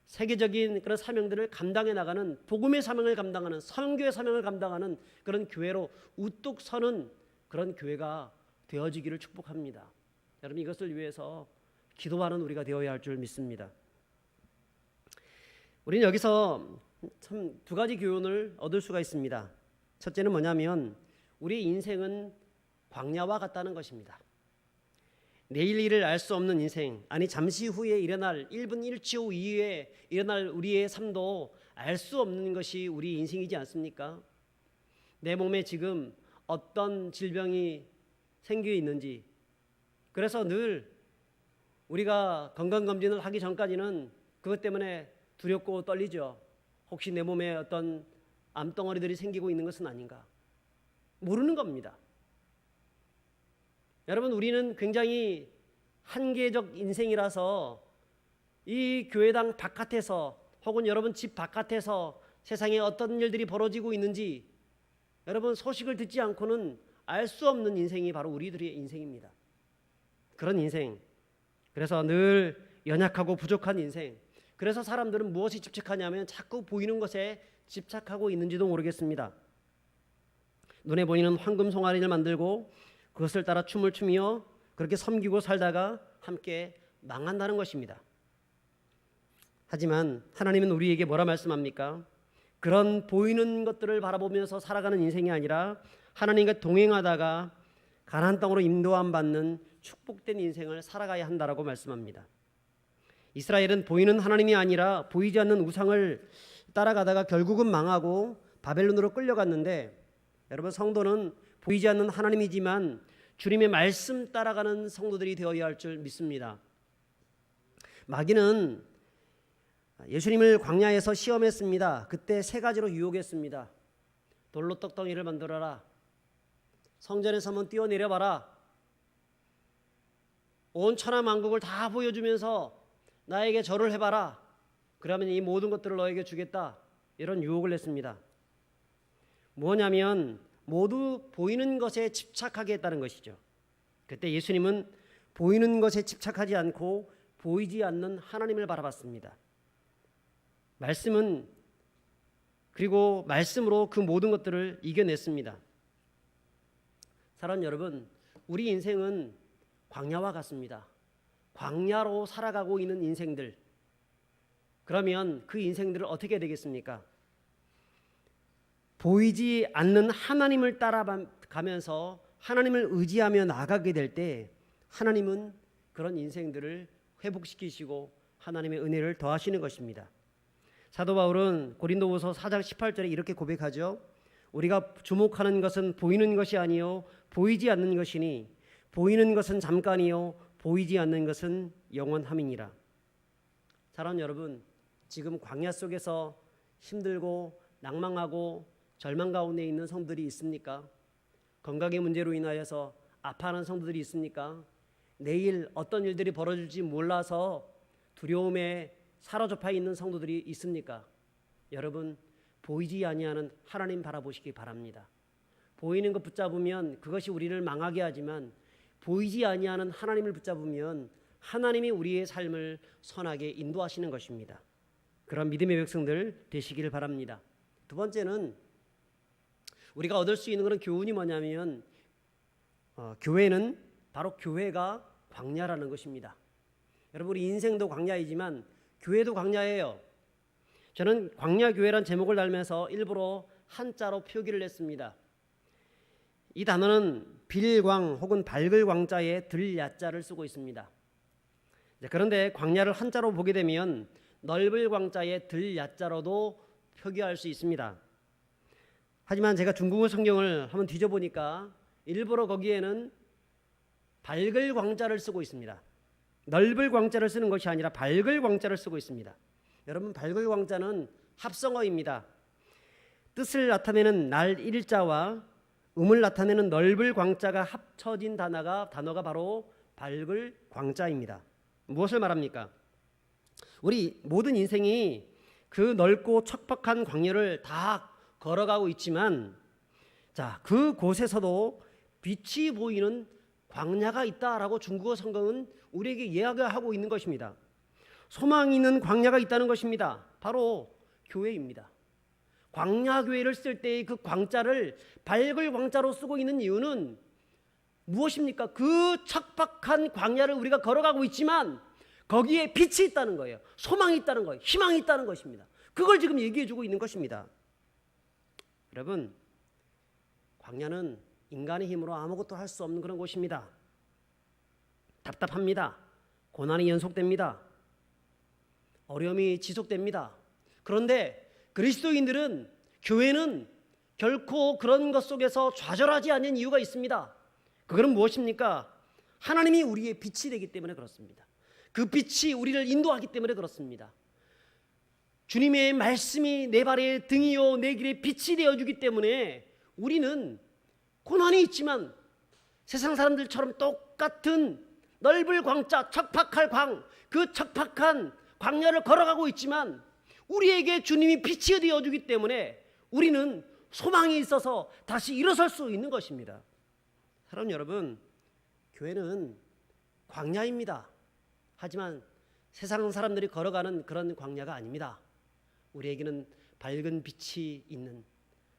세계적인 그런 사명들을 감당해 나가는 복음의 사명을 감당하는 선교의 사명을 감당하는 그런 교회로 우뚝 서는 그런 교회가 되어지기를 축복합니다. 여러분, 이것을 위해서 기도하는 우리가 되어야 할 줄 믿습니다. 우리는 여기서 참 두 가지 교훈을 얻을 수가 있습니다. 첫째는 뭐냐면 우리의 인생은 광야와 같다는 것입니다. 내일 일을 알 수 없는 인생, 아니 잠시 후에 일어날 1분 1초 이후에 일어날 우리의 삶도 알 수 없는 것이 우리 인생이지 않습니까? 내 몸에 지금 어떤 질병이 생겨 있는지, 그래서 늘 우리가 건강검진을 하기 전까지는 그것 때문에 두렵고 떨리죠. 혹시 내 몸에 어떤 암덩어리들이 생기고 있는 것은 아닌가? 모르는 겁니다. 여러분, 우리는 굉장히 한계적 인생이라서 이 교회당 바깥에서 혹은 여러분 집 바깥에서 세상에 어떤 일들이 벌어지고 있는지 여러분 소식을 듣지 않고는 알 수 없는 인생이 바로 우리들의 인생입니다. 그런 인생, 그래서 늘 연약하고 부족한 인생, 그래서 사람들은 무엇에 집착하냐면 자꾸 보이는 것에 집착하고 있는지도 모르겠습니다. 눈에 보이는 황금 송아리를 만들고 그것을 따라 춤을 추며 그렇게 섬기고 살다가 함께 망한다는 것입니다. 하지만 하나님은 우리에게 뭐라 말씀합니까? 그런 보이는 것들을 바라보면서 살아가는 인생이 아니라 하나님과 동행하다가 가나안 땅으로 인도함 받는 축복된 인생을 살아가야 한다라고 말씀합니다. 이스라엘은 보이는 하나님이 아니라 보이지 않는 우상을 따라가다가 결국은 망하고 바벨론으로 끌려갔는데, 여러분, 성도는 보이지 않는 하나님이지만 주님의 말씀 따라가는 성도들이 되어야 할 줄 믿습니다. 마귀는 예수님을 광야에서 시험했습니다. 그때 세 가지로 유혹했습니다. 돌로 떡덩이를 만들어라. 성전에 서면 뛰어내려봐라. 온 천하 만국을 다 보여주면서 나에게 절을 해봐라. 그러면 이 모든 것들을 너에게 주겠다. 이런 유혹을 했습니다. 뭐냐면 모두 보이는 것에 집착하게 했다는 것이죠. 그때 예수님은 보이는 것에 집착하지 않고 보이지 않는 하나님을 바라봤습니다. 말씀은 그리고 말씀으로 그 모든 것들을 이겨냈습니다. 사랑하는 여러분, 우리 인생은 광야와 같습니다. 광야로 살아가고 있는 인생들, 그러면 그 인생들을 어떻게 해야 되겠습니까? 보이지 않는 하나님을 따라가면서 하나님을 의지하며 나아가게 될 때 하나님은 그런 인생들을 회복시키시고 하나님의 은혜를 더하시는 것입니다. 사도 바울은 고린도후서 4장 18절에 이렇게 고백하죠. 우리가 주목하는 것은 보이는 것이 아니요 보이지 않는 것이니 보이는 것은 잠깐이요 보이지 않는 것은 영원함이니라. 사랑하는 여러분, 지금 광야 속에서 힘들고 낭망하고 절망 가운데 있는 성도들이 있습니까? 건강의 문제로 인하여서 아파하는 성도들이 있습니까? 내일 어떤 일들이 벌어질지 몰라서 두려움에 사로잡혀 있는 성도들이 있습니까? 여러분, 보이지 아니하는 하나님 바라보시기 바랍니다. 보이는 것 붙잡으면 그것이 우리를 망하게 하지만 보이지 아니하는 하나님을 붙잡으면 하나님이 우리의 삶을 선하게 인도하시는 것입니다. 그런 믿음의 백성들 되시기를 바랍니다. 두 번째는 우리가 얻을 수 있는 그런 교훈이 뭐냐면 교회는 바로 교회가 광야라는 것입니다. 여러분, 우리 인생도 광야이지만 교회도 광야예요. 저는 광야교회란 제목을 달면서 일부러 한자로 표기를 했습니다. 이 단어는 빌광 혹은 밝을 광자에 들야자를 쓰고 있습니다. 그런데 광야를 한자로 보게 되면 넓을 광자에 들야자로도 표기할 수 있습니다. 하지만 제가 중국어 성경을 한번 뒤져보니까 일부러 거기에는 밝을 광자를 쓰고 있습니다. 넓을 광자를 쓰는 것이 아니라 밝을 광자를 쓰고 있습니다. 여러분, 밝을 광자는 합성어입니다. 뜻을 나타내는 날 일자와 음을 나타내는 넓을 광자가 합쳐진 단어가 바로 밝을 광자입니다. 무엇을 말합니까? 우리 모든 인생이 그 넓고 척박한 광야를 다 걸어가고 있지만, 자, 그 곳에서도 빛이 보이는 광야가 있다라고 중국어 성경은 우리에게 이야기하고 있는 것입니다. 소망이 있는 광야가 있다는 것입니다. 바로 교회입니다. 광야교회를 쓸 때의 그 광자를 밝을 광자로 쓰고 있는 이유는 무엇입니까? 그 척박한 광야를 우리가 걸어가고 있지만 거기에 빛이 있다는 거예요. 소망이 있다는 거예요. 희망이 있다는 것입니다. 그걸 지금 얘기해 주고 있는 것입니다. 여러분, 광야는 인간의 힘으로 아무것도 할 수 없는 그런 곳입니다. 답답합니다. 고난이 연속됩니다. 어려움이 지속됩니다. 그런데 그리스도인들은, 교회는 결코 그런 것 속에서 좌절하지 않는 이유가 있습니다. 그것은 무엇입니까? 하나님이 우리의 빛이 되기 때문에 그렇습니다. 그 빛이 우리를 인도하기 때문에 그렇습니다. 주님의 말씀이 내 발의 등이요 내 길의 빛이 되어주기 때문에 우리는 고난이 있지만 세상 사람들처럼 똑같은 넓을 광자, 척박할 광, 그 척박한 광야를 걸어가고 있지만 우리에게 주님이 빛이 되어주기 때문에 우리는 소망이 있어서 다시 일어설 수 있는 것입니다. 사랑하는 여러분, 교회는 광야입니다. 하지만 세상 사람들이 걸어가는 그런 광야가 아닙니다. 우리에게는 밝은 빛이 있는,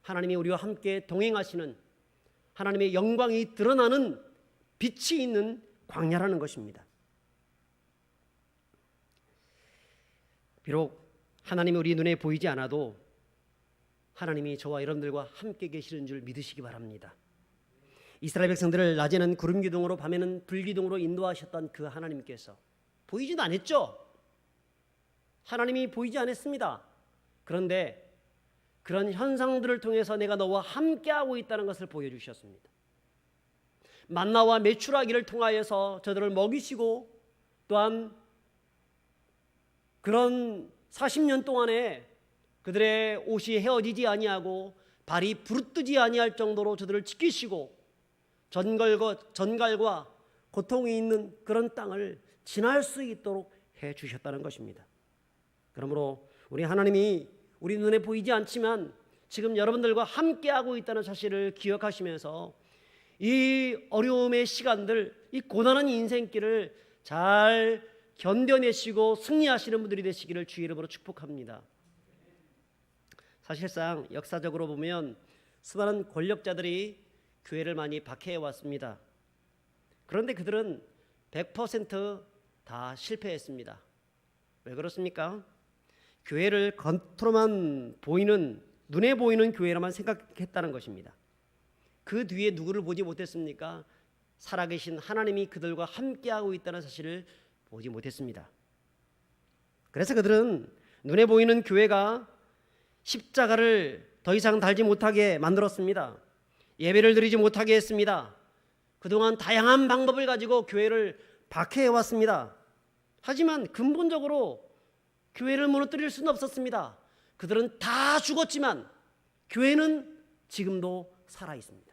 하나님이 우리와 함께 동행하시는, 하나님의 영광이 드러나는 빛이 있는 광야라는 것입니다. 비록 하나님이 우리 눈에 보이지 않아도 하나님이 저와 여러분들과 함께 계시는 줄 믿으시기 바랍니다. 이스라엘 백성들을 낮에는 구름 기둥으로 밤에는 불 기둥으로 인도하셨던 그 하나님께서 보이지도 않았죠. 하나님이 보이지 않았습니다. 그런데 그런 현상들을 통해서 내가 너와 함께하고 있다는 것을 보여주셨습니다. 만나와 메추라기를 통하여서 저들을 먹이시고, 또한 그런 40년 동안에 그들의 옷이 헤어지지 아니하고 발이 부르뜨지 아니할 정도로 저들을 지키시고, 전갈과 고통이 있는 그런 땅을 지날 수 있도록 해 주셨다는 것입니다. 그러므로 우리 하나님이 우리 눈에 보이지 않지만 지금 여러분들과 함께하고 있다는 사실을 기억하시면서 이 어려움의 시간들, 이 고난한 인생길을 잘 견뎌내시고 승리하시는 분들이 되시기를 주의 이름으로 축복합니다. 사실상 역사적으로 보면 수많은 권력자들이 교회를 많이 박해해 왔습니다. 그런데 그들은 100% 실패했습니다. 왜 그렇습니까? 교회를 겉으로만 보이는, 눈에 보이는 교회라만 생각했다는 것입니다. 그 뒤에 누구를 보지 못했습니까? 살아계신 하나님이 그들과 함께하고 있다는 사실을 보지 못했습니다. 그래서 그들은 눈에 보이는 교회가 십자가를 더 이상 달지 못하게 만들었습니다. 예배를 드리지 못하게 했습니다. 그동안 다양한 방법을 가지고 교회를 박해해 왔습니다. 하지만 근본적으로 교회를 무너뜨릴 수는 없었습니다. 그들은 다 죽었지만 교회는 지금도 살아 있습니다.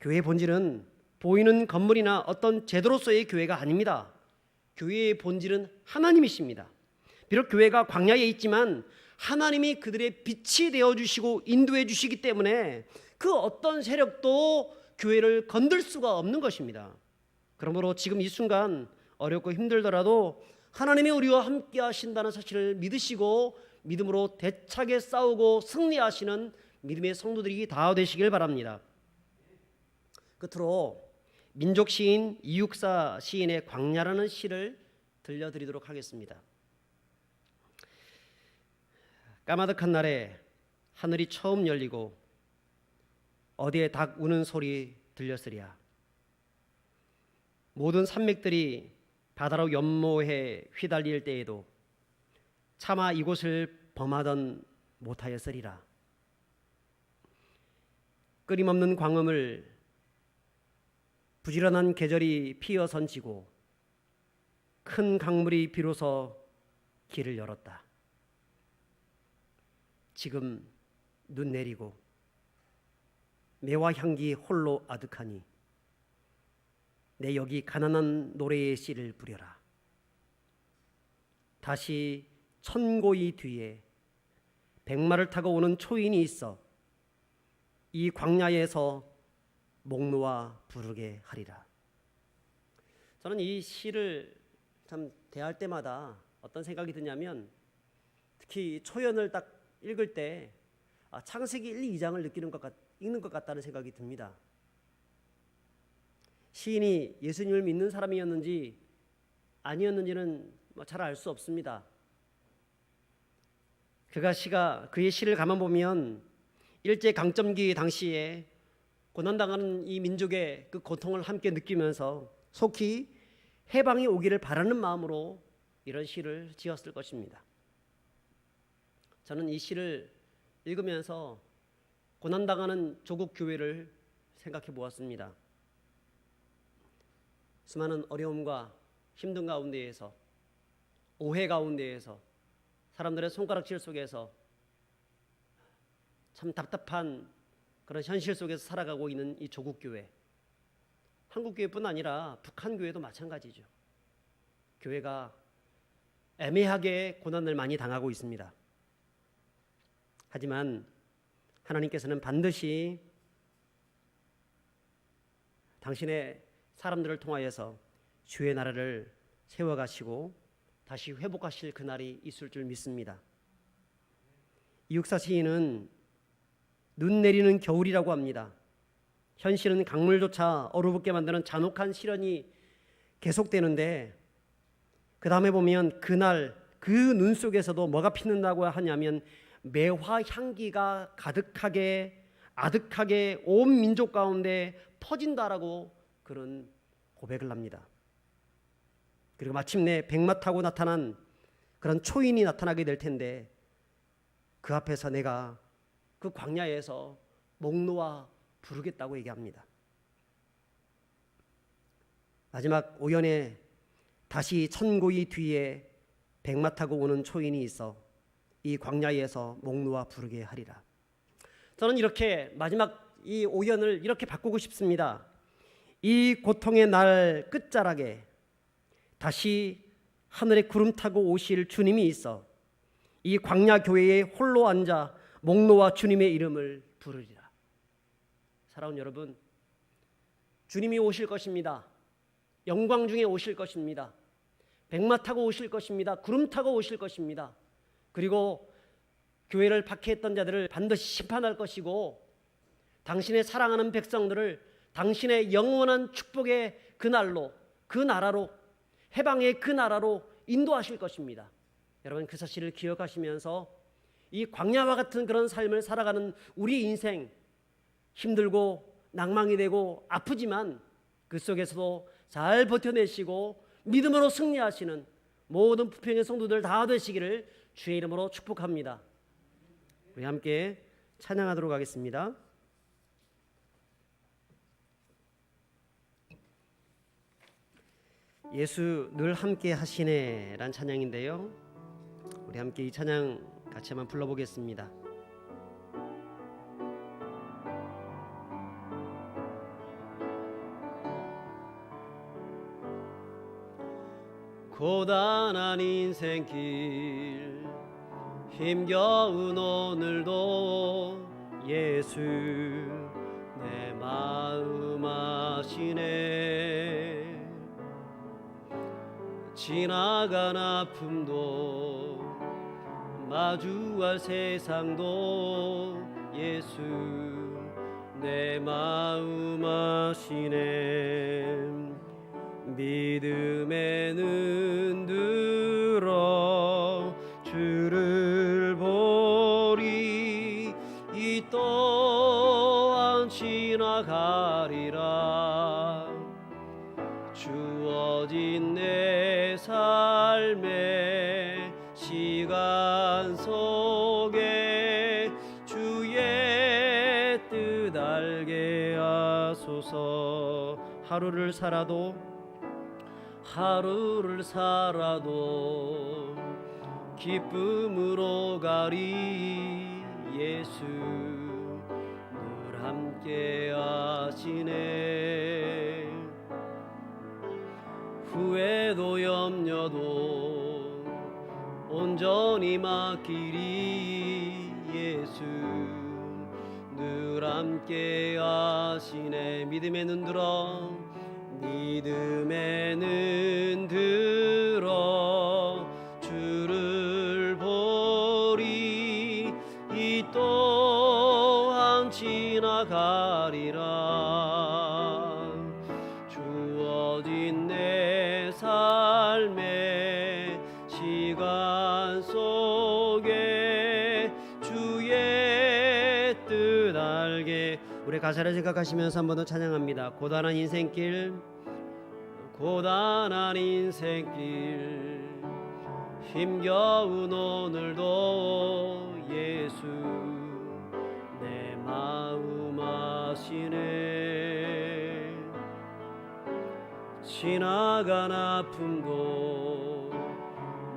교회의 본질은 보이는 건물이나 어떤 제도로서의 교회가 아닙니다. 교회의 본질은 하나님이십니다. 비록 교회가 광야에 있지만 하나님이 그들의 빛이 되어주시고 인도해 주시기 때문에 그 어떤 세력도 교회를 건들 수가 없는 것입니다. 그러므로 지금 이 순간 어렵고 힘들더라도 하나님이 우리와 함께 하신다는 사실을 믿으시고 믿음으로 대차게 싸우고 승리하시는 믿음의 성도들이 다 되시길 바랍니다. 끝으로 민족 시인 이육사 시인의 광야라는 시를 들려드리도록 하겠습니다. 까마득한 날에 하늘이 처음 열리고 어디에 닭 우는 소리 들렸으랴. 모든 산맥들이 바다로 연모해 휘달릴 때에도 차마 이곳을 범하던 못하였으리라. 끊임없는 광음을 부지런한 계절이 피어 선지고 큰 강물이 비로소 길을 열었다. 지금 눈 내리고 매화 향기 홀로 아득하니 내 여기 가난한 노래의 씨를 부려라. 다시 천고이 뒤에 백마를 타고 오는 초인이 있어 이 광야에서 목 놓아 부르게 하리라. 저는 이 시를 참 대할 때마다 어떤 생각이 드냐면, 특히 초연을 딱 읽을 때 창세기 1, 2장을 읽는 것 같다는 생각이 듭니다. 시인이 예수님을 믿는 사람이었는지 아니었는지는 잘 알 수 없습니다. 그의 시를 가만 보면 일제 강점기 당시에 고난당하는 이 민족의 그 고통을 함께 느끼면서 속히 해방이 오기를 바라는 마음으로 이런 시를 지었을 것입니다. 저는 이 시를 읽으면서 고난당하는 조국 교회를 생각해 보았습니다. 수많은 어려움과 힘든 가운데에서, 오해 가운데에서, 사람들의 손가락질 속에서 참 답답한 그런 현실 속에서 살아가고 있는 이 조국 교회, 한국 교회뿐 아니라 북한 교회도 마찬가지죠. 교회가 애매하게 고난을 많이 당하고 있습니다. 하지만 하나님께서는 반드시 당신의 사람들을 통하여서 주의 나라를 세워가시고 다시 회복하실 그날이 있을 줄 믿습니다. 이육사 시인은 눈 내리는 겨울이라고 합니다. 현실은 강물조차 얼어붙게 만드는 잔혹한 시련이 계속되는데, 그 다음에 보면 그날 그 눈 속에서도 뭐가 피는다고 하냐면 매화 향기가 가득하게 아득하게 온 민족 가운데 퍼진다라고 그런 고백을 합니다. 그리고 마침내 백마 타고 나타난 그런 초인이 나타나게 될 텐데, 그 앞에서 내가 그 광야에서 목 놓아 부르겠다고 얘기합니다. 마지막 오연에 다시 천고이 뒤에 백마 타고 오는 초인이 있어 이 광야에서 목 놓아 부르게 하리라. 저는 이렇게 마지막 이 오연을 이렇게 바꾸고 싶습니다. 이 고통의 날 끝자락에 다시 하늘에 구름 타고 오실 주님이 있어 이 광야 교회에 홀로 앉아 목 놓아 주님의 이름을 부르리라. 사랑하는 여러분, 주님이 오실 것입니다. 영광 중에 오실 것입니다. 백마 타고 오실 것입니다. 구름 타고 오실 것입니다. 그리고 교회를 박해했던 자들을 반드시 심판할 것이고, 당신의 사랑하는 백성들을 당신의 영원한 축복의 그날로, 그 나라로, 해방의 그 나라로 인도하실 것입니다. 여러분, 그 사실을 기억하시면서 이 광야와 같은 그런 삶을 살아가는 우리 인생, 힘들고 낭망이 되고 아프지만 그 속에서도 잘 버텨내시고 믿음으로 승리하시는 모든 부평의 성도들 다 되시기를 주의 이름으로 축복합니다. 우리 함께 찬양하도록 하겠습니다. 예수 늘 함께 하시네 란 찬양인데요, 우리 함께 이 찬양 같이 한번 불러보겠습니다. 고단한 인생길 힘겨운 오늘도 예수 내 마음 아시네. 지나간 아픔도 마주할 세상도 예수 내 마음 아시네. 믿음의 눈 들어 주를 보리. 이 또한 지나가리라. 주어진 내 삶의 시간 속에 주의 뜻 알게 하소서. 하루를 살아도 기쁨으로 가리. 예수 늘 함께 하시네. 후회도 염려도 온전히 맡기리. 예수 늘 함께 하시네. 믿음의 눈 들어, 믿음의 눈 들어 주를 보리. 이 또한 지나가리라. 주어진 내 삶의 시간 속에 주의 뜻 알게. 우리 가사를 생각하시면서 한 번 더 찬양합니다. 고단한 인생길, 고단한 인생길, 힘겨운 오늘도 예수 내 마음 아시네. 지나간 아픔도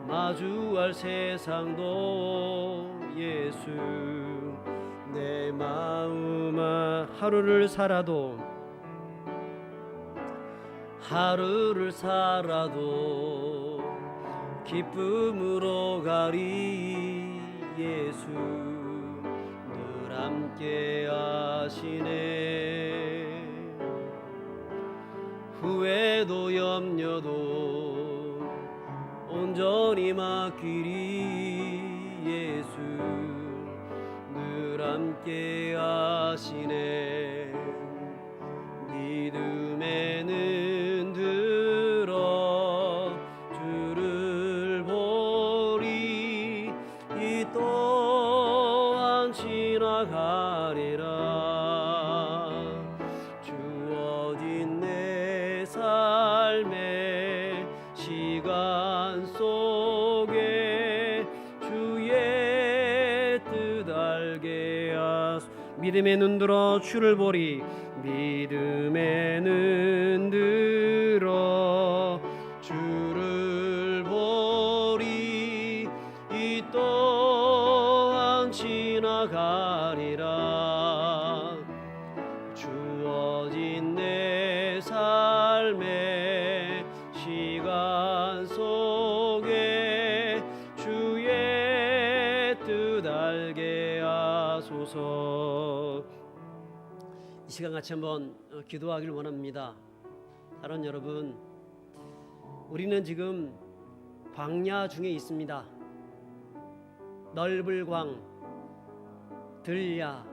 마주할 세상도 예수 내 마음 하루를 살아도 기쁨으로 가리. 예수 늘 함께 하시네. 후회도 염려도 온전히 맡기리. 예수 늘 함께 하시네. 믿음의 눈 들어 주를 보리. 이 또한 지나가리라. 주어진 내 삶의 시간 속에 주의 뜻 알게 하소. 믿음의 눈 들어 주를 보리. 믿음의 눈 들어 주를 보리. 이 또한 지나가리라. 주어진 내 삶의 시간 속에 주의 뜻 알게 하소서. 이 시간 같이 한번 기도하길 원합니다. 사랑하는 여러분, 우리는 지금 광야 중에 있습니다. 넓을 광, 들야.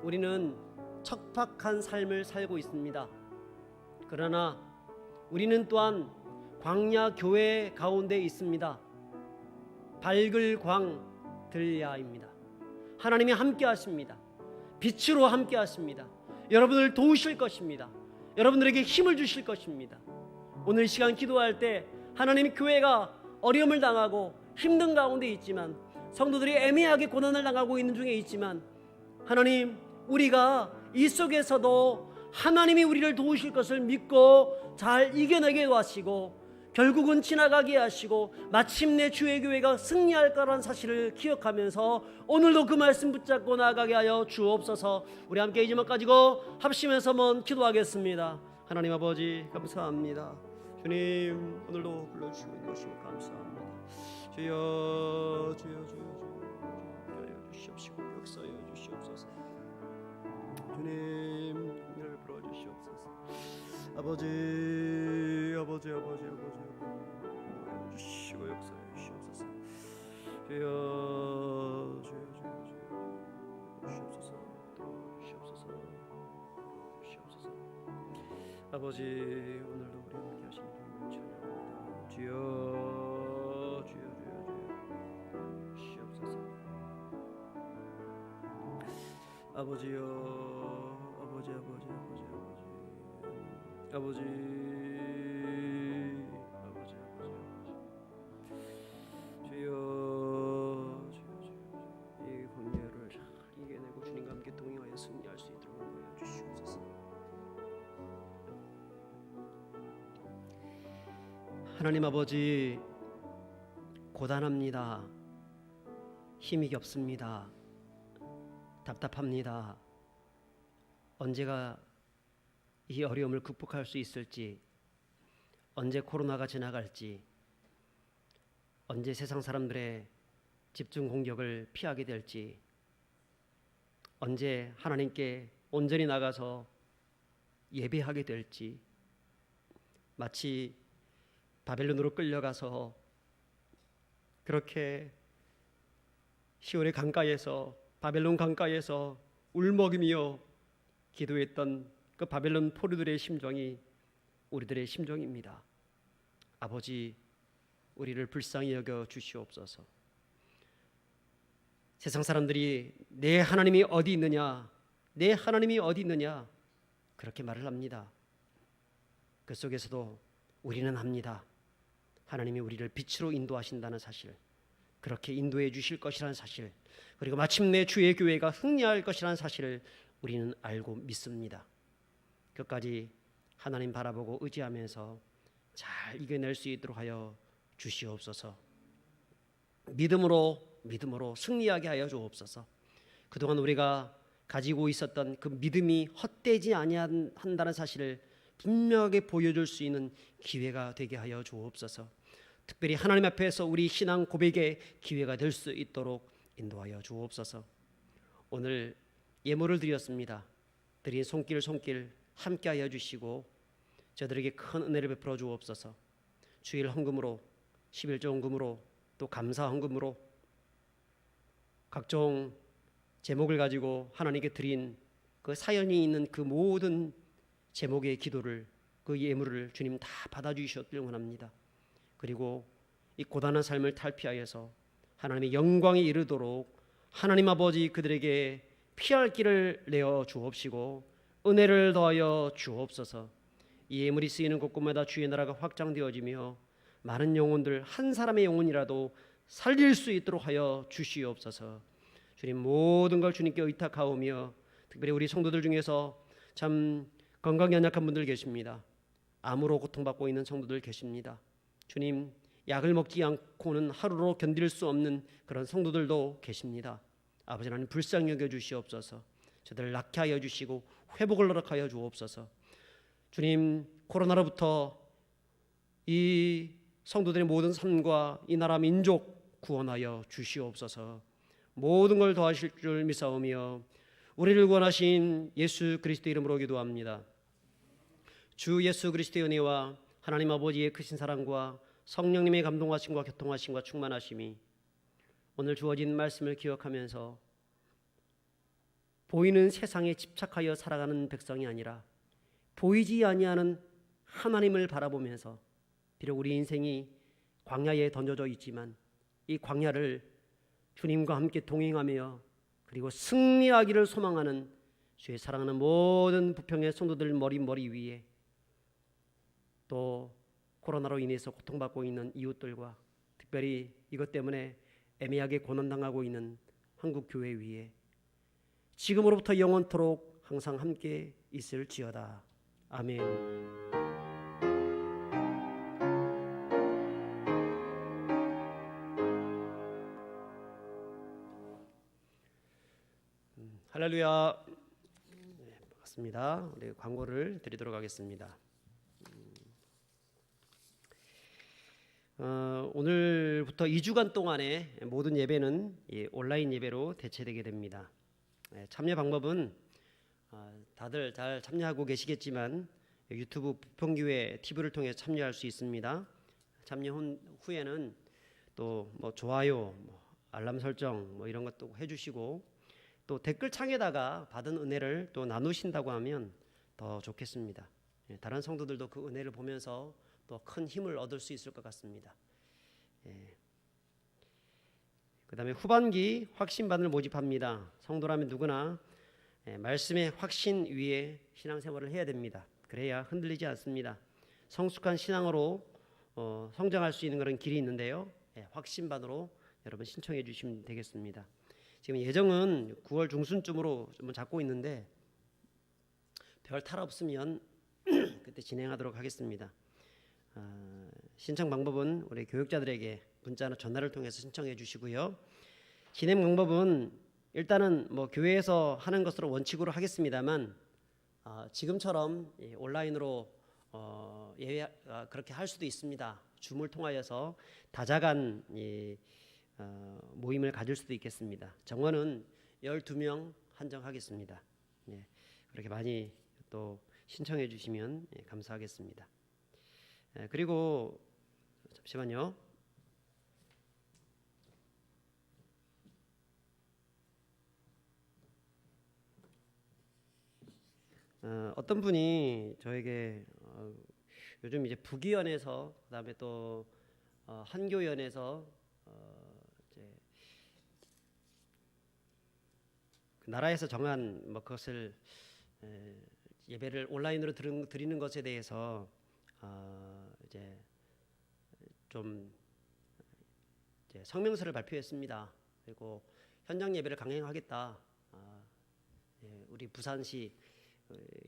우리는 척박한 삶을 살고 있습니다. 그러나 우리는 또한 광야 교회 가운데 있습니다. 밝을 광, 들야입니다. 하나님이 함께 하십니다. 빛으로 함께 하십니다. 여러분을 도우실 것입니다. 여러분들에게 힘을 주실 것입니다. 오늘 시간 기도할 때 하나님, 교회가 어려움을 당하고 힘든 가운데 있지만, 성도들이 애매하게 고난을 당하고 있는 중에 있지만, 하나님, 우리가 이 속에서도 하나님이 우리를 도우실 것을 믿고 잘 이겨내게 하시고, 결국은 지나가게 하시고 마침내 주의 교회가 승리할 거라는 사실을 기억하면서 오늘도 그 말씀 붙잡고 나아가게 하여 주옵소서. 우리 함께 이 제목 가지고 합심해서 한번 기도하겠습니다. 하나님 아버지, 감사합니다. 주님, 오늘도 불러주시고 있는 것을 감사합니다. 주여, 주여, 주여, 주여, 주시옵시고 역사여 주시옵소서. 주님, 은혜를 부어주시옵소서. 아버지, 아버지, 아버지, 아버지, 주시고 역사해 주시옵소서. 주여, 주여, 주여, 주여, 주시옵소서. 주시옵소서. 주시옵소서. 아버지, 오늘도 우리 함께 하시는 주님을 찬양합니다. 주여, 주여, 주여, 주여, 주시옵소서. 아버지여, 아버지, 아버지, 아버지, 아버지, 아버지, 아버지, 아버지, 주여, 주여, 주여, 이 광야를 잘 이겨내고 주님과 함께 동행하여 승리할 수 있도록 하여 주시옵소서. 하나님 아버지, 고단합니다. 힘이 없습니다. 답답합니다. 언제가 이 어려움을 극복할 수 있을지, 언제 코로나가 지나갈지, 언제 세상 사람들의 집중 공격을 피하게 될지, 언제 하나님께 온전히 나가서 예배하게 될지, 마치 바벨론으로 끌려가서 그렇게 시온의 강가에서, 바벨론 강가에서 울먹이며 기도했던 그 바벨론 포로들의 심정이 우리들의 심정입니다. 아버지, 우리를 불쌍히 여겨 주시옵소서. 세상 사람들이 내 하나님이 어디 있느냐, 내 하나님이 어디 있느냐 그렇게 말을 합니다. 그 속에서도 우리는 합니다. 하나님이 우리를 빛으로 인도하신다는 사실, 그렇게 인도해 주실 것이라는 사실, 그리고 마침내 주의 교회가 승리할 것이라는 사실을 우리는 알고 믿습니다. 끝까지 하나님 바라보고 의지하면서 잘 이겨낼 수 있도록 하여 주시옵소서. 믿음으로 승리하게 하여 주옵소서. 그동안 우리가 가지고 있었던 그 믿음이 헛되지 아니한다는 사실을 분명하게 보여줄 수 있는 기회가 되게 하여 주옵소서. 특별히 하나님 앞에서 우리 신앙 고백의 기회가 될 수 있도록 인도하여 주옵소서. 오늘 예물을 드렸습니다. 드린 손길 함께 하여 주시고 저들에게 큰 은혜를 베풀어 주옵소서. 주일 헌금으로, 11조 헌금으로, 또 감사 헌금으로 각종 제목을 가지고 하나님께 드린 그 사연이 있는 그 모든 제목의 기도를, 그 예물을 주님 다 받아주시었길 원합니다. 그리고 이 고단한 삶을 탈피하여서 하나님의 영광에 이르도록 하나님 아버지 그들에게 피할 길을 내어 주옵시고 은혜를 더하여 주옵소서. 이 예물이 쓰이는 곳곳마다 주의 나라가 확장되어지며 많은 영혼들, 한 사람의 영혼이라도 살릴 수 있도록 하여 주시옵소서. 주님, 모든 걸 주님께 의탁하오며 특별히 우리 성도들 중에서 참 건강이 연약한 분들 계십니다. 암으로 고통받고 있는 성도들 계십니다. 주님, 약을 먹지 않고는 하루로 견딜 수 없는 그런 성도들도 계십니다. 아버지 하나님 불쌍히 여겨 주시옵소서. 저들을 낫게 하여 주시고 회복을 허락하여 주옵소서. 주님, 코로나로부터 이 성도들의 모든 삶과 이 나라 민족 구원하여 주시옵소서. 모든 걸 도와주실 줄 믿사오며 우리를 구원하신 예수 그리스도 이름으로 기도합니다. 주 예수 그리스도의 은혜와 하나님 아버지의 크신 사랑과 성령님의 감동하심과 교통하심과 충만하심이 오늘 주어진 말씀을 기억하면서 보이는 세상에 집착하여 살아가는 백성이 아니라 보이지 아니하는 하나님을 바라보면서, 비록 우리 인생이 광야에 던져져 있지만 이 광야를 주님과 함께 동행하며 그리고 승리하기를 소망하는 주의 사랑하는 모든 부평의 성도들 머리 위에, 또 코로나로 인해서 고통받고 있는 이웃들과 특별히 이것 때문에 애매하게 고난당하고 있는 한국 교회 위에 지금으로부터 영원토록 항상 함께 있을지어다. 아멘. 할렐루야. 네, 반갑습니다. 우리 광고를 드리도록 하겠습니다. 오늘부터 2주간 동안의 모든 예배는 온라인 예배로 대체되게 됩니다. 참여 방법은 다들 잘 참여하고 계시겠지만 유튜브 부평교회 TV를 통해 참여할 수 있습니다. 참여 후에는 또 뭐 좋아요, 알람 설정 이런 것도 해주시고 또 댓글창에다가 받은 은혜를 또 나누신다고 하면 더 좋겠습니다. 다른 성도들도 그 은혜를 보면서 또 큰 힘을 얻을 수 있을 것 같습니다. 그 다음에 후반기 확신반을 모집합니다. 성도라면 누구나 말씀의 확신 위에 신앙생활을 해야 됩니다. 그래야 흔들리지 않습니다. 성숙한 신앙으로 성장할 수 있는 그런 길이 있는데요. 확신반으로 여러분 신청해 주시면 되겠습니다. 지금 예정은 9월 중순쯤으로 좀 잡고 있는데 별 탈 없으면 그때 진행하도록 하겠습니다. 신청 방법은 우리 교육자들에게 문자나 전화를 통해서 신청해 주시고요. 진행 방법은 일단은 교회에서 하는 것으로 원칙으로 하겠습니다만 지금처럼 온라인으로 그렇게 할 수도 있습니다. 줌을 통하여서 다자간 모임을 가질 수도 있겠습니다. 정원은 12명 한정하겠습니다. 예, 그렇게 많이 또 신청해 주시면 감사하겠습니다. 그리고 잠시만요. 어떤 분이 저에게 요즘 이제 부기연에서 그다음에 또 한교연에서 이제 그 나라에서 정한 뭐 그것을 예배를 온라인으로 드리는 것에 대해서 이제 좀 이제 성명서를 발표했습니다. 그리고 현장 예배를 강행하겠다. 우리 부산시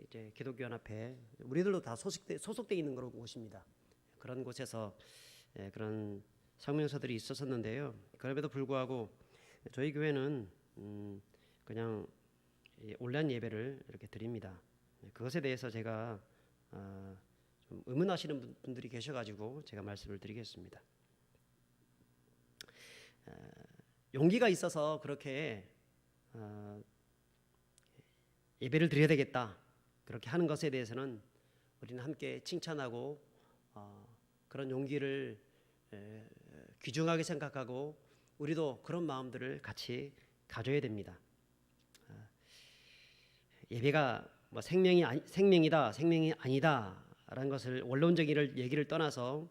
이제 기독교연합회 우리들도 다 소속돼 있는 그런 곳입니다. 그런 곳에서 그런 성명서들이 있었었는데요. 그럼에도 불구하고 저희 교회는 그냥 온라인 예배를 이렇게 드립니다. 그것에 대해서 제가 좀 의문하시는 분들이 계셔가지고 제가 말씀을 드리겠습니다. 용기가 있어서 그렇게 예배를 드려야 되겠다 그렇게 하는 것에 대해서는 우리는 함께 칭찬하고 그런 용기를 귀중하게 생각하고 우리도 그런 마음들을 같이 가져야 됩니다. 예배가 뭐 생명이다 생명이 아니다라는 것을 원론적인 얘기를 떠나서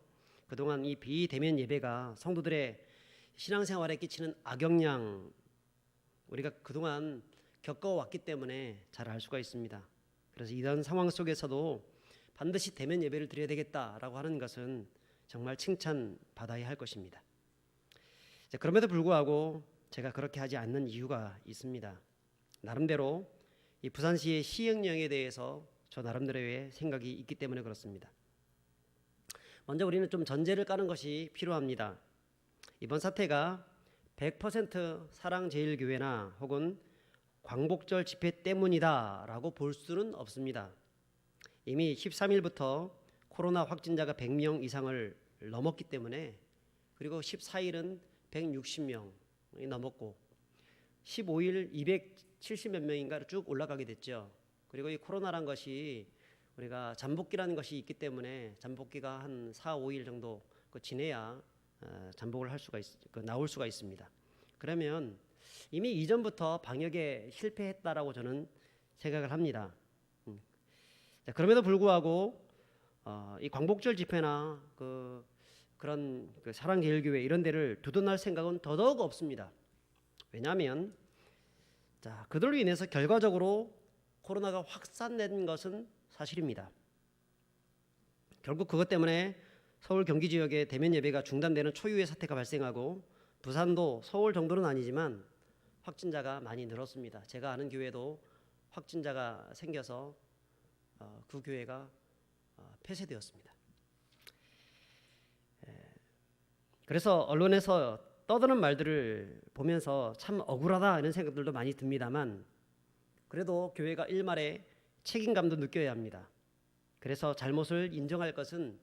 그동안 이 비대면 예배가 성도들의 신앙생활에 끼치는 악영향 우리가 그동안 겪어왔기 때문에 잘 알 수가 있습니다. 그래서 이런 상황 속에서도 반드시 대면 예배를 드려야 되겠다라고 하는 것은 정말 칭찬받아야 할 것입니다. 그럼에도 불구하고 제가 그렇게 하지 않는 이유가 있습니다. 나름대로 이 부산시의 시행령에 대해서 저 나름대로의 생각이 있기 때문에 그렇습니다. 먼저 우리는 좀 전제를 까는 것이 필요합니다. 이번 사태가 100% 사랑제일교회나 혹은 광복절 집회 때문이다라고 볼 수는 없습니다. 이미 13일부터 코로나 확진자가 100명 이상을 넘었기 때문에 그리고 14일은 160명이 넘었고 15일 270몇 명인가 쭉 올라가게 됐죠. 그리고 이 코로나란 것이 우리가 잠복기라는 것이 있기 때문에 잠복기가 한 4, 5일 정도 지내야 잠복을 할 수가 나올 수가 있습니다. 그러면 이미 이전부터 방역에 실패했다라고 저는 생각을 합니다. 그럼에도 불구하고 이 광복절 집회나 그런 사랑제일교회 이런 데를 두둔할 생각은 더더욱 없습니다. 왜냐하면 그들로 인해서 결과적으로 코로나가 확산된 것은 사실입니다. 결국 그것 때문에 서울 경기 지역의 대면 예배가 중단되는 초유의 사태가 발생하고 부산도 서울 정도는 아니지만 확진자가 많이 늘었습니다. 제가 아는 교회도 확진자가 생겨서 그 교회가 폐쇄되었습니다. 그래서 언론에서 떠드는 말들을 보면서 참 억울하다 이런 생각들도 많이 듭니다만 그래도 교회가 일말의 책임감도 느껴야 합니다. 그래서 잘못을 인정할 것은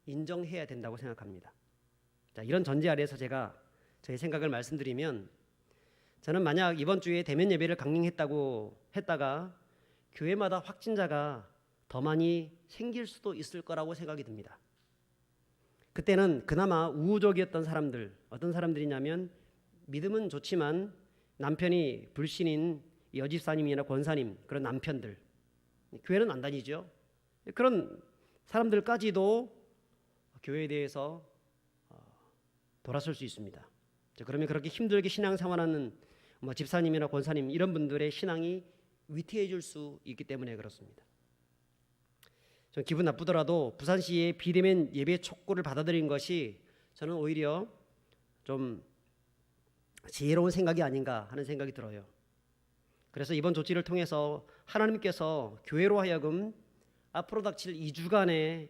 인정해야 된다고 생각합니다. 이런 전제 아래에서 제가 저의 생각을 말씀드리면 저는 만약 이번 주에 대면 예배를 강행했다고 했다가 교회마다 확진자가 더 많이 생길 수도 있을 거라고 생각이 듭니다. 그때는 그나마 우호적이었던 사람들, 어떤 사람들이냐면 믿음은 좋지만 남편이 불신인 여집사님이나 권사님 그런 남편들, 교회는 안 다니죠. 그런 사람들까지도 교회에 대해서 돌아설 수 있습니다. 그러면 그렇게 힘들게 신앙생활하는 집사님이나 권사님 이런 분들의 신앙이 위태해질 수 있기 때문에 그렇습니다. 좀 기분 나쁘더라도 부산시의 비대면 예배 촉구를 받아들인 것이 저는 오히려 좀 지혜로운 생각이 아닌가 하는 생각이 들어요. 그래서 이번 조치를 통해서 하나님께서 교회로 하여금 앞으로 닥칠 2주간의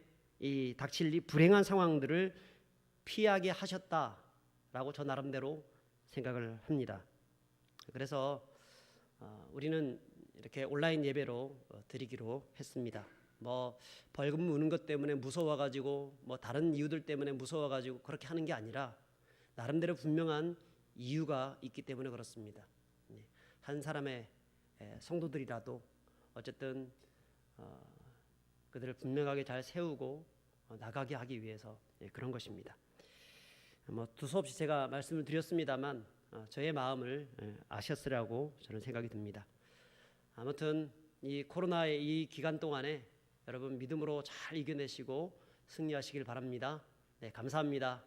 닥칠 이 불행한 상황들을 피하게 하셨다라고 저 나름대로 생각을 합니다. 그래서 우리는 이렇게 온라인 예배로 드리기로 했습니다. 벌금 무는 것 때문에 무서워가지고 다른 이유들 때문에 무서워가지고 그렇게 하는 게 아니라 나름대로 분명한 이유가 있기 때문에 그렇습니다. 한 사람의 성도들이라도 어쨌든 그들을 분명하게 잘 세우고 나가게 하기 위해서 그런 것입니다. 뭐 두서없이 제가 말씀을 드렸습니다만 저의 마음을 아셨으라고 저는 생각이 듭니다. 아무튼 이 코로나의 이 기간 동안에 여러분 믿음으로 잘 이겨내시고 승리하시길 바랍니다. 네, 감사합니다.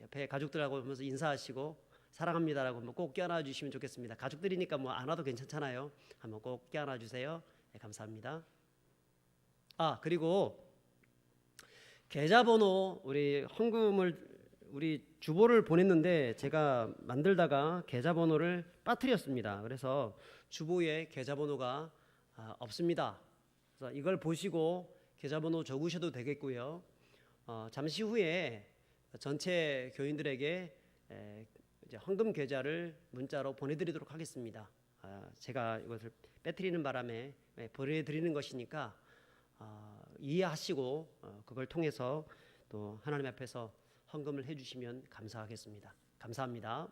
옆에 가족들하고 보면서 인사하시고 사랑합니다라고 한번 꼭 껴안아 주시면 좋겠습니다. 가족들이니까 뭐 안 와도 괜찮잖아요. 한번 꼭 껴안아 주세요. 네, 감사합니다. 그리고 계좌번호 우리 헌금을 우리 주보를 보냈는데 제가 만들다가 계좌번호를 빠뜨렸습니다. 그래서 주보에 계좌번호가 없습니다. 그래서 이걸 보시고 계좌번호 적으셔도 되겠고요. 잠시 후에 전체 교인들에게 이제 헌금 계좌를 문자로 보내드리도록 하겠습니다. 제가 이것을 빼뜨리는 바람에 보내드리는 것이니까 이해하시고 그걸 통해서 또 하나님 앞에서 헌금을 해주시면 감사하겠습니다. 감사합니다.